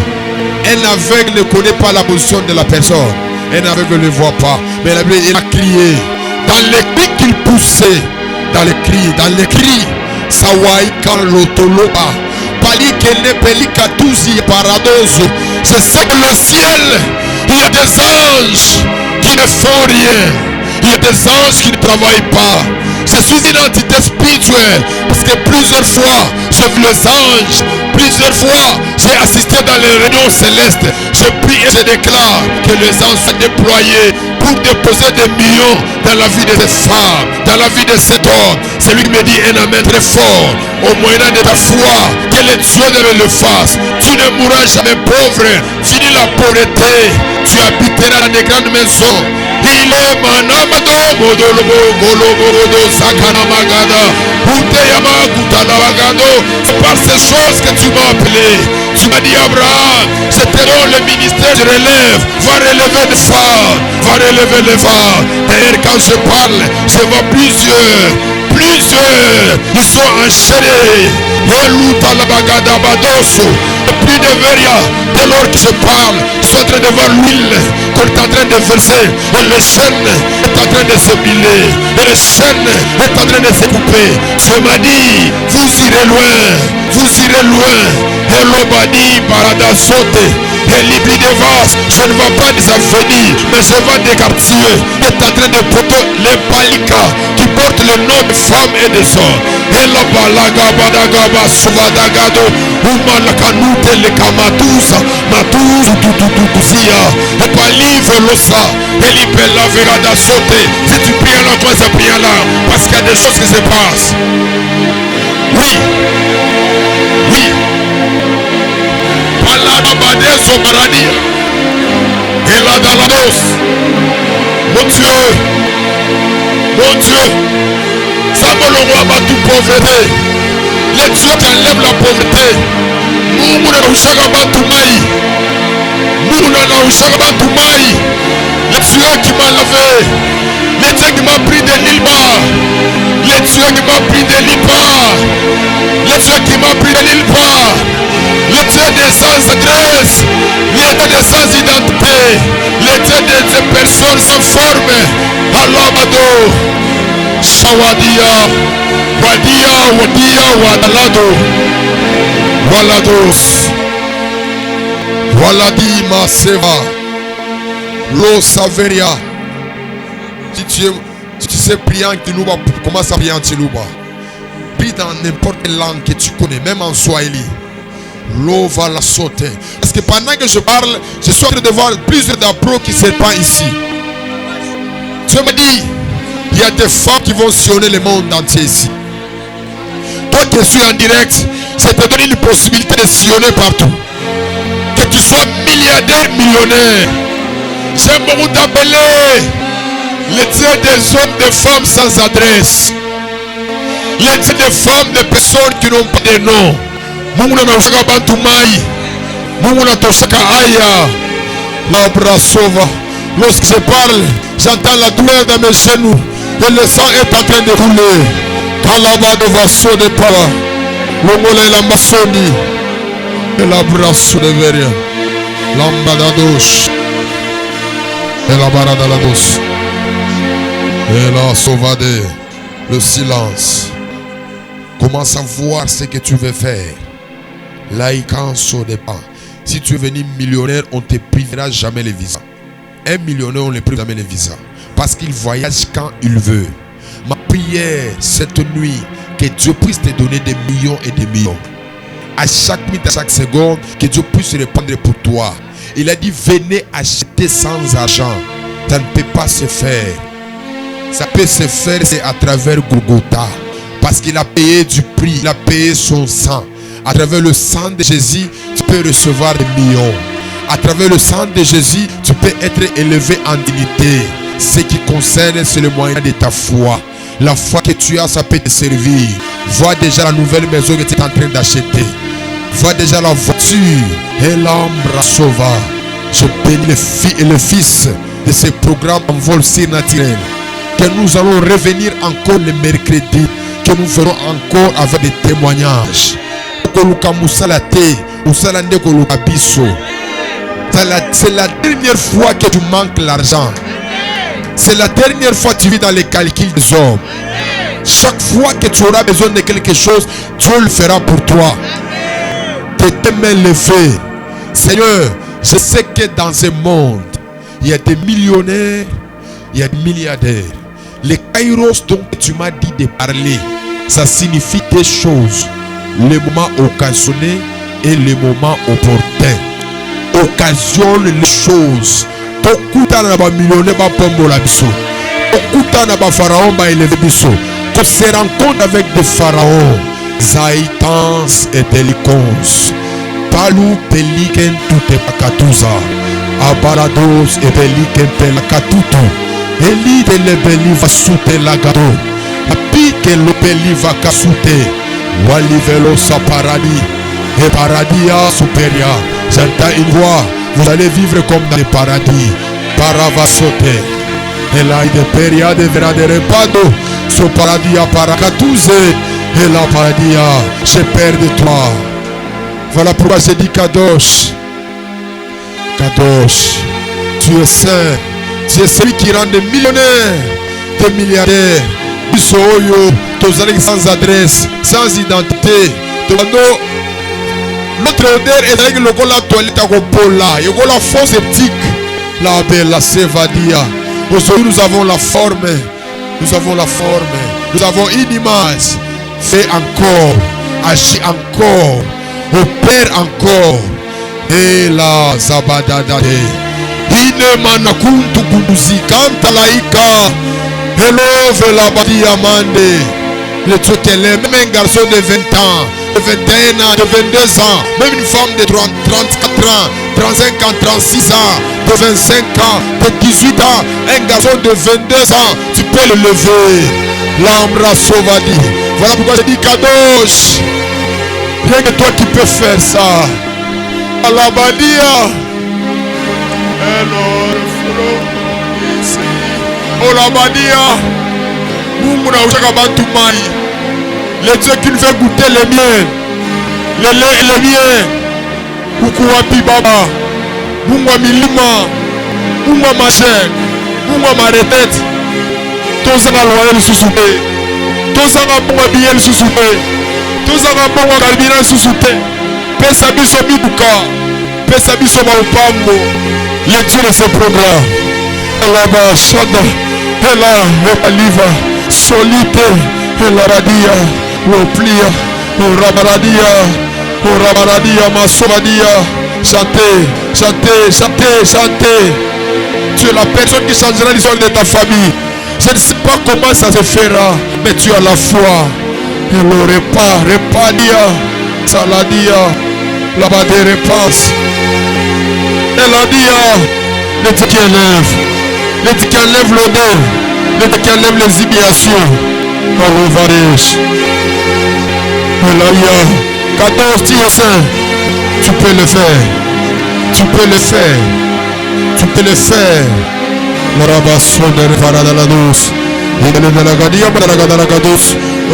Un aveugle ne connaît pas la position de la personne. Un aveugle ne le voit pas. Mais la Bible, il a crié. Dans les cris qu'il poussait. Dans les cris. Sawai Kalotoloba. Pali Kene Pelika Tuzi Paradoso. Je sais que le ciel, il y a des anges qui ne font rien. Il y a des anges qui ne travaillent pas. Je suis une entité spirituelle parce que plusieurs fois j'ai vu les anges, plusieurs fois j'ai assisté dans les réunions célestes. Je prie et je déclare que les anges soient déployés pour déposer des millions dans la vie de ces femmes, dans la vie de cet homme. Celui qui me dit un amen très fort, au moyen de ta foi, que les dieux le fassent. Tu ne mourras jamais pauvre, finis la pauvreté, tu habiteras dans des grandes maisons. Il est manamado modolobo golobo sakana magada uteyama kutalawagado. C'est par ces choses que tu m'as appelé. Tu m'as dit Abraham, c'est le ministère je relève, va relever les femmes, va relever les femmes. D'ailleurs quand je parle, je vois plusieurs, ils sont enchaînés. Plus de veria, dès lors que je parle, je suis en train de voir l'huile qu'on est en train de verser. Et le chêne est en train de se biler. Et le chêne est en train de se couper. Dieu m'a dit, vous irez loin. Vous irez loin. Et l'obadi paradasote. Et l'ibli de vase, je ne vois pas des avenirs, mais je vois des captifs. Il est en train de porter les palikas qui portent le nom de femmes et de hommes. Et la balaga badagaba suvadagado. Umalakanute le kamatusa. Matusa tutututusia. Et pas livre l'ossa. Et l'ipella verada sauter. Si tu pries là, toi ça prie là. Parce qu'il y a des choses qui se passent. Oui. Oui. Palabades au paradis. Et là dans la dose. Mon Dieu. Mon Dieu. Ça me le roi ma toute pauvreté. Les dieux qui enlèvent la pauvreté. Mouna na ushaka batumai. Mouna na ushaka batumai. Les dieux qui m'a lavé. Les dieux qui m'a pris de l'Ilba. Les dieux qui m'a pris de l'Ilba. Les dieux qui m'a pris de l'Ilba. Les dieux des sans adresse. Les dieux des sans identité. Les dieux des personnes sans forme. Alamado. Shawadia. Wadia Wadalado. Walados. Waladi Maseva. Lo Saveria. Si tu sais prier en Kilouba, commence à prier en Kilouba. Prie dans n'importe quelle langue que tu connais, même en Swahili. L'eau va la sauter. Parce que pendant que je parle, je suis en train de voir plusieurs d'apôtres qui se répandent ici. Dieu me dit, il y a des femmes qui vont sillonner le monde entier ici. Toi qui suis en direct, c'est te donner une possibilité de sillonner partout. Que tu sois milliardaire, millionnaire. J'aime beaucoup t'appeler les dieux des hommes, des femmes sans adresse. Les dieux des femmes, des personnes qui n'ont pas de nom. Mungu na usaka bantumai. Mungu na tosaka aya. La brasova. Lorsque je parle, j'entends la douleur dans mes genoux. Et le sang est en train de couler. Kalaba de vaso de pala. Longola et l'ambassoni. Et la brasso de veria. L'ambadadosh. Et la baradalados. Et la sauvade. Le silence. Commence à voir ce que tu veux faire. Laïkanso de pas. Si tu es venu millionnaire, on ne te privera jamais les visas. Un millionnaire, on ne prive jamais les visas. Parce qu'il voyage quand il veut. Ma prière cette nuit, que Dieu puisse te donner des millions et des millions. À chaque minute, à chaque seconde, que Dieu puisse répondre pour toi. Il a dit, venez acheter sans argent. Ça ne peut pas se faire. Ça peut se faire, c'est à travers Golgotha. Parce qu'il a payé du prix, il a payé son sang. À travers le sang de Jésus, tu peux recevoir des millions. À travers le sang de Jésus, tu peux être élevé en dignité. Ce qui concerne, c'est le moyen de ta foi. La foi que tu as, ça peut te servir. Vois déjà la nouvelle maison que tu es en train d'acheter. Vois déjà la voiture. Et l'ambra sauva. Je bénis les filles et les fils de ce programme en vol surnaturel. Que nous allons revenir encore le mercredi. Que nous ferons encore avec des témoignages. C'est la dernière fois que tu manques l'argent. C'est la dernière fois que tu vis dans les calculs des hommes. Chaque fois que tu auras besoin de quelque chose, Dieu le fera pour toi. Tes mains levées. Seigneur, je sais que dans ce monde, il y a des millionnaires, il y a des milliardaires. Les kairos dont tu m'as dit de parler, ça signifie deux choses. Le moment occasionné et le moment opportun. Occasionne les choses. Tokuta na ba millionnaire ba pombo la biso. Tokuta na ba pharaon ba élevé biso. To se rencontre avec des pharaons. Zaitans et Delicons. Palou peliken tout pakatuza. Abarados et peliken pelakatutu. Eli de le beli va soute la gado. Api que le beli va kasute. Walivelo sa paradis. Et paradia supérieur. J'entends une voix. Vous allez vivre comme dans le paradis. Paravasote. Et là, il y a des périodes de verdadero repado. Ce paradis a paracatouze. Et la paradis a, j'ai peur de toi. Voilà pourquoi j'ai dit Kadosh. Kadosh. Tu es saint. Tu es celui qui rend des millionnaires, des milliardaires. Bisoyo. Tous allez sans adresse, sans identité. Notre odeur est avec le gola toilette à Gopola. Il y a la fausse éthique. La belle, la sévadia. Aujourd'hui, nous avons la forme. Nous avons la forme. Nous avons une image. Fais encore. Agis encore. Opère encore. Et la zabadadade. Ine manakuntu kunduzi kanta laika. Hello, vela badia mande. Le Dieu qu'elle est, même un garçon de 20 ans, de 21 ans, de 22 ans, même une femme de 30, 34 ans, 35 ans, 36 ans, de 25 ans, de 18 ans, un garçon de 22 ans, tu peux le lever. L'ambra sauvadi. Voilà pourquoi je dis Kadosh. Rien que toi qui peux faire ça. Alabadia. Olabadia. Les dieux qui nous fait goûter les miens, les lait et les miens. Ukuwapi baba, Mungwa milima, Mungwa machin, Mungwa ma retraite. Tozanga loyer susoupe, Tozanga bonga billet susoupe, Tozanga bonga carburant susoupe. Pesa biso mibuka, Pesa biso maupambo. Les dieux de ce programme. Elaba shada, Ela liva, solite, Ela radia, Loplia, Rabaradia, Masovadia. Chantez, chantez, chantez, chantez. Tu es la personne qui changera l'histoire de ta famille. Je ne sais pas comment ça se fera, mais tu as la foi. Et le repas, repadia, saladia, là-bas des réponses. Elle a dit, le Dieu qui enlève, le Dieu qui enlève l'odeur, le Dieu qui enlève les humiliations. Oh, Varish. Elia, 14 tirs saints, tu peux le faire, tu peux le faire, tu peux le faire. La rabasson de Faradalados. On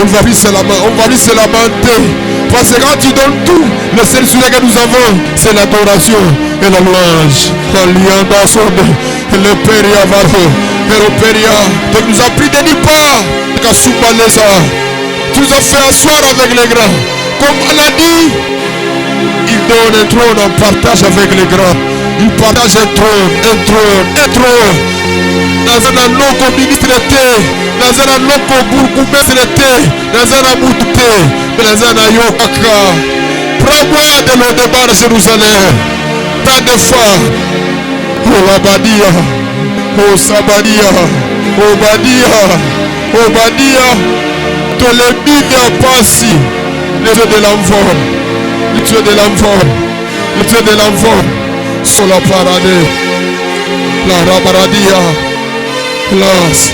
va lui se lamenter. Parce que quand tu donnes tout, le seul sujet que nous avons, c'est l'adoration et la louange. Le Péria Varro, le Péria, tu nous as pris de nulle part. Tu nous as fait asseoir avec les grands. Comme on a dit, il donne un trône en partage avec les grands. Il partage un trône. Dans un loko ministre dans un loko bourgmestre dans un amouté, dans un ayokaka. Prends-moi de l'eau de bar Jérusalem. Tant de fois. Oh Abadia, oh Sabadia, oh Badia, oh Badia. Que le Bible passi. Le Dieu de l'enfant, le Dieu de l'enfant, le Dieu de l'enfant. Sur la paradis, la rabaradia, classe.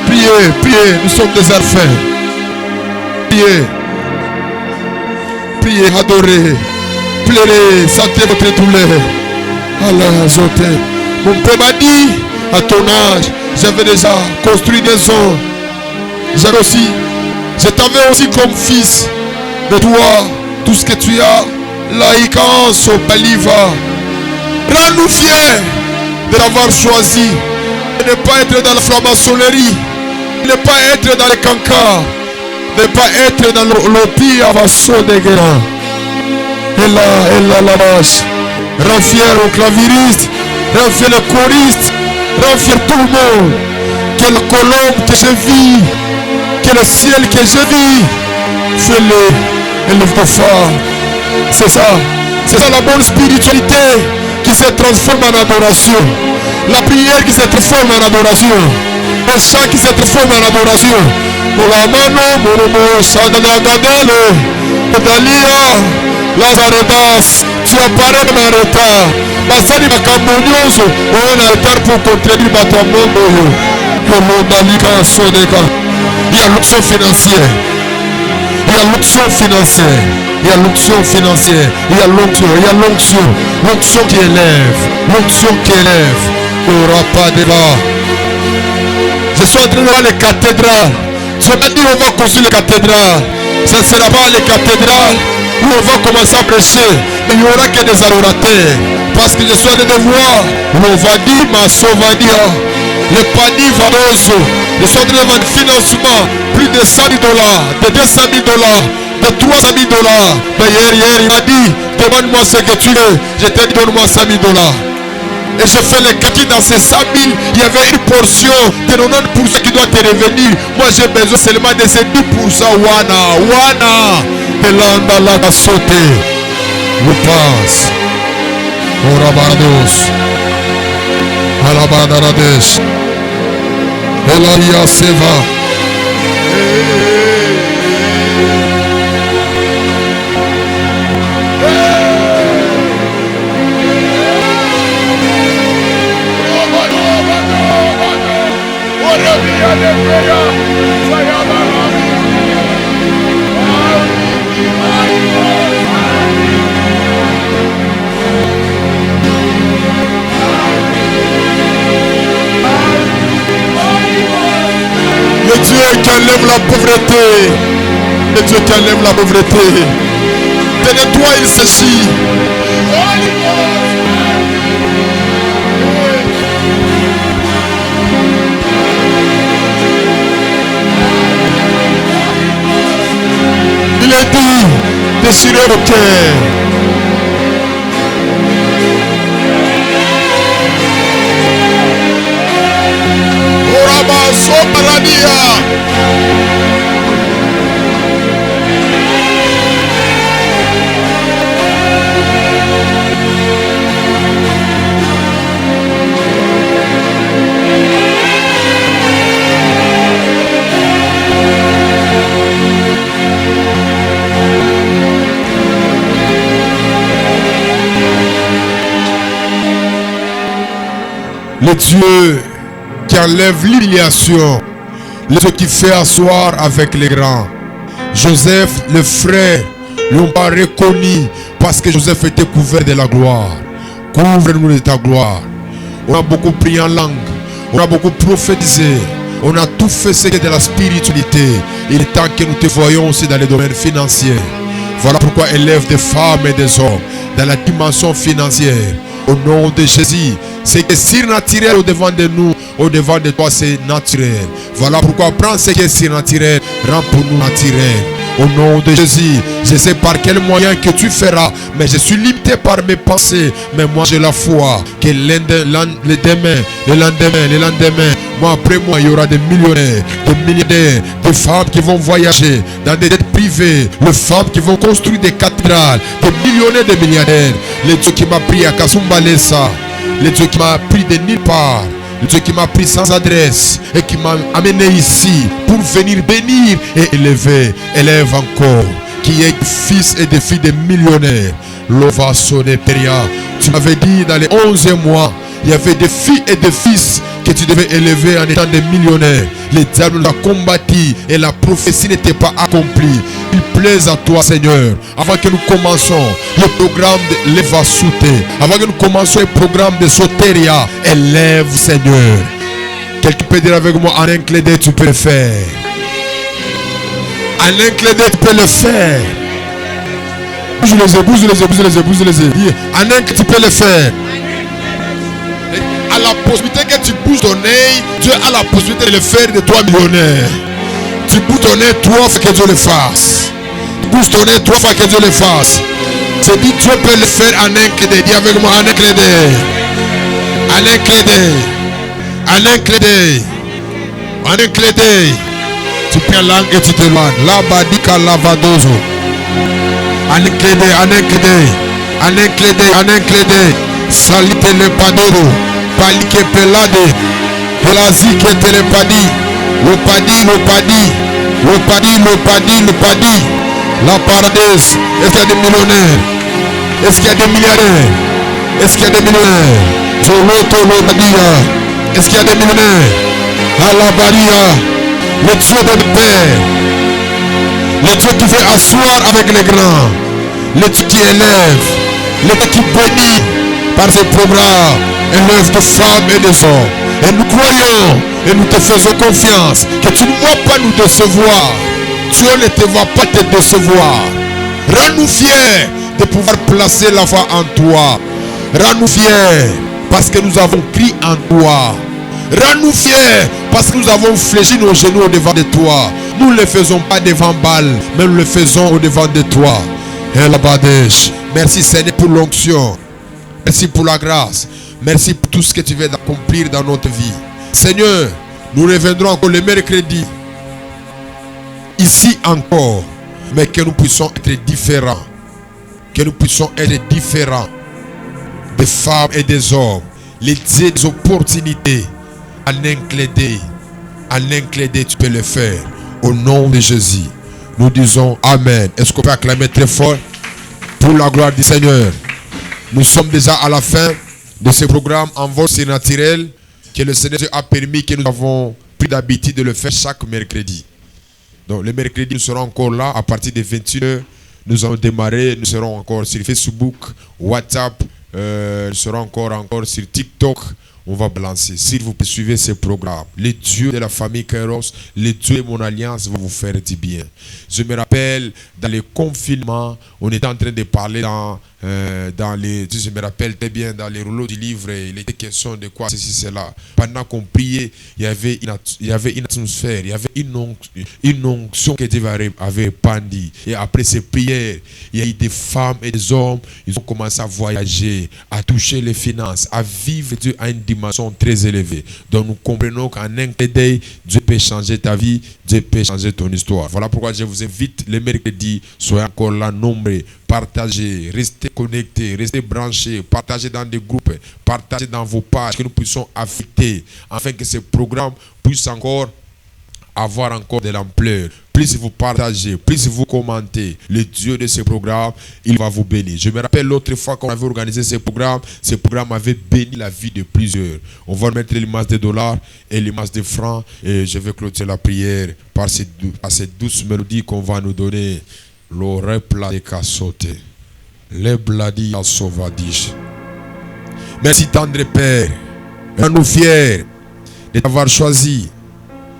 Priez, nous sommes des orphelins. Priez, adorez, pleurez, sentez votre douleur. Allah, Zoté. Mon père m'a dit, à ton âge, j'avais déjà construit des zones. Je t'avais aussi comme fils de toi, tout ce que tu as. Laïkance au Baliva. Rends-nous fiers de l'avoir choisi. De ne pas être dans la franc-maçonnerie. De ne pas être dans les cancans. De ne pas être dans le pire façon des guerres. Et là, la vache. Rends fier au claviriste. Rends fier le choriste. Rends fier tout le monde. Que la colombe que je vis. Que le ciel que je vis. Fais-le. Élève-toi fort. C'est ça la bonne spiritualité qui se transforme en adoration. La prière qui se transforme en adoration. Le chant qui se transforme en adoration. La mano, Moromo, Sadanagadele, Dalia, Lazaredas, tu apparais dans un retard. Basani Makambonioso, on a un retard pour contredire ton monde. Le monde a l'Ika Sodeka. Il y a l'option financière. Il y a l'onction financière, il y a l'onction financière, il y a l'onction qui élève, aura pas de là. Je suis en train de voir les cathédrales. Je vais pas dire on va construire les cathédrales. Ça ne sera pas les cathédrales où on va commencer à prêcher. Mais il n'y aura que des adorateurs. Parce que je suis en train de voir, on va dire, ma sauvadia, le panier varoso. Je suis en train de voir le financement. Plus de 100 000 $, de 200 000 $, de 300 000 $. Mais hier, il m'a dit, demande-moi ce que tu veux. Je t'ai dit, donne-moi 100 000 $. Et je fais les calculs dans ces 100 000. Il y avait une portion de 90% qui doit te revenir. Moi, j'ai besoin seulement de ces 10%. Wana. Et là, on a sauté. Nous passe. Orabardos. Alabadarades. Elaria Seva. Le Dieu qui enlève la pauvreté. Le Dieu qui enlève la pauvreté. Te nettoie, il s'agit. Il est dit, déchirez vos cœurs. le Dieu qui enlève l'humiliation, le Dieu qui fait asseoir avec les grands. Joseph, le frère, ne l'ont pas reconnu parce que Joseph était couvert de la gloire. Couvre-nous de ta gloire. On a beaucoup prié en langue, on a beaucoup prophétisé, on a tout fait ce qui est de la spiritualité. Il est temps que nous te voyons aussi dans les domaines financiers. Voilà pourquoi élève des femmes et des hommes dans la dimension financière. Au nom de Jésus, c'est que surnaturel au devant de nous, au devant de toi, c'est naturel. Voilà pourquoi prends ce qui est surnaturel, rends pour nous naturel. Au nom de Jésus, je sais par quel moyen que tu feras, mais je suis limité par mes pensées. Mais moi j'ai la foi que le lendemain, moi après moi, il y aura des millionnaires, des milliardaires, des femmes qui vont voyager dans des dettes privées, les femmes qui vont construire des cathédrales, des millionnaires, des milliardaires. Le Dieu qui m'a pris à Kasumbalesa, le Dieu qui m'a pris de nulle part, le Dieu qui m'a pris sans adresse et qui m'a amené ici pour venir bénir et élever. Élève encore, qui est fils et des filles de millionnaires. Lova Sone Peria. Tu m'avais dit dans les 11e mois, il y avait des filles et des fils que tu devais élever en étant des millionnaires. Les diables l'ont combattu et la prophétie n'était pas accomplie. Il plaise à toi, Seigneur, avant que nous commençons le programme de Leva Soute, avant que nous commençons le programme de Soteria, élève, Seigneur. Quelqu'un peut dire avec moi, en un clin d'œil, tu peux le faire. En un clin d'œil, tu peux le faire. Bouge les yeux, bouge les yeux, bouge les yeux, bouge les yeux. En un clin d'œil, tu peux le faire. À la possibilité que tu bouges ton œil, Dieu a la possibilité de le faire de toi millionnaire. Tu bouges ton œil 3 fois que Dieu le fasse. Tu bouges ton œil 3 fois que Dieu le fasse. C'est dit Dieu peut le faire en un clin d'œil. Dis avec moi en un clin d'œil. En un clin d'œil. En un clin d'œil. En un clin d'œil. Tu prends langue et tu te langues. La badika lavadozo. En un clin d'œil, en un clin d'œil. En un clin d'œil, en un clin d'œil. Salite le padoro. Palike pelade, pelazike telepadi, lopadi, la paradise. Est-ce qu'il y a des millionnaires? Est-ce qu'il y a des milliardaires? Est-ce qu'il y a des millionnaires? Tolo badia. Est-ce qu'il y a des millionnaires? Alabaria, le Dieu de paix, le Dieu qui fait asseoir avec les grands, le Dieu qui élève, le Dieu qui bénit par ce programme. Élève de femmes et de hommes. Et nous croyons et nous te faisons confiance que tu ne vas pas nous décevoir. Dieu ne te va pas te décevoir. Rends-nous fiers de pouvoir placer la foi en toi. Rends-nous fiers parce que nous avons crié en toi. Rends-nous fiers parce que nous avons fléchi nos genoux au devant de toi. Nous ne le faisons pas devant Baal, mais nous le faisons au devant de toi. Merci Seigneur pour l'onction. Merci pour la grâce. Merci pour tout ce que tu viens d'accomplir dans notre vie. Seigneur, nous reviendrons encore le mercredi. Ici encore. Mais que nous puissions être différents. Que nous puissions être différents. Des femmes et des hommes. Les dieux des opportunités. En un clin d'œil. En un clin d'œil, tu peux le faire. Au nom de Jésus. Nous disons Amen. Est-ce qu'on peut acclamer très fort pour la gloire du Seigneur? Nous sommes déjà à la fin de ce programme en vol surnaturel que le Seigneur a permis, que nous avons pris d'habitude de le faire chaque mercredi. Donc le mercredi, nous serons encore là à partir de 21h. Nous allons démarrer, nous serons encore sur Facebook, WhatsApp, nous serons encore sur TikTok. On va balancer. S'il vous plaît, suivez ce programme. Le Dieu de la famille Kairos, le Dieu de mon alliance va vous faire du bien. Je me rappelle, dans les confinements, on était en train de parler dans les... Je me rappelle très bien, dans les rouleaux du livre, il était question de quoi, ceci, cela. Pendant qu'on priait, il y avait une atmosphère, il y avait une onction que Dieu avait répandue. Et après ces prières, il y a eu des femmes et des hommes, ils ont commencé à voyager, à toucher les finances, à vivre Dieu à une dimension très élevée. Donc nous comprenons qu'en un clin d'œil, Dieu peut changer ta vie, Dieu peut changer ton histoire. Voilà pourquoi je vous invite le mercredi, soyez encore là nombreux, partagez, restez connectés, restez branchés, partagez dans des groupes, partagez dans vos pages, que nous puissions affecter, afin que ce programme puisse encore avoir encore de l'ampleur. plus vous partagez, plus vous commentez, le Dieu de ce programme, il va vous bénir. Je me rappelle l'autre fois qu'on avait organisé ce programme avait béni la vie de plusieurs. On va mettre l'image de dollars et l'image de francs et je vais clôturer la prière par cette douce mélodie qu'on va nous donner. L'oreille plat de cassote, les bladis à sauvadiche. Merci tendre Père, rends-nous fiers de t'avoir choisi.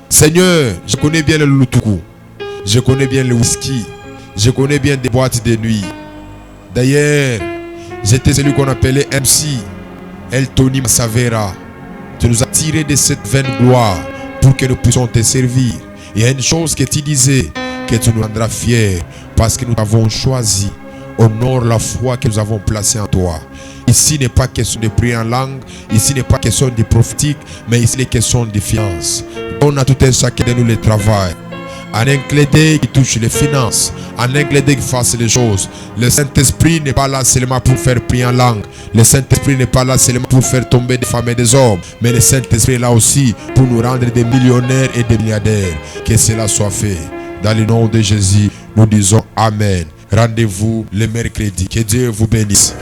Seigneur, je connais bien le Lutuku, je connais bien le whisky, je connais bien des boîtes de nuit. D'ailleurs, j'étais celui qu'on appelait MC, El Tony Savera. Tu nous as tiré de cette vaine gloire pour que nous puissions te servir. Il y a une chose que tu disais, que tu nous rendras fiers parce que nous t'avons choisi. Honore la foi que nous avons placée en toi. Ici n'est pas question de prier en langue, ici n'est pas question de prophétique, mais ici il est question de finances. Donne à tout un chacun de nous le travail. En un clin d'œil qui touche les finances, en un clin d'œil qui fasse les choses. Le Saint-Esprit n'est pas là seulement pour faire prier en langue. Le Saint-Esprit n'est pas là seulement pour faire tomber des femmes et des hommes. Mais le Saint-Esprit est là aussi pour nous rendre des millionnaires et des milliardaires. Que cela soit fait. Dans le nom de Jésus, nous disons Amen. Rendez-vous le mercredi. Que Dieu vous bénisse.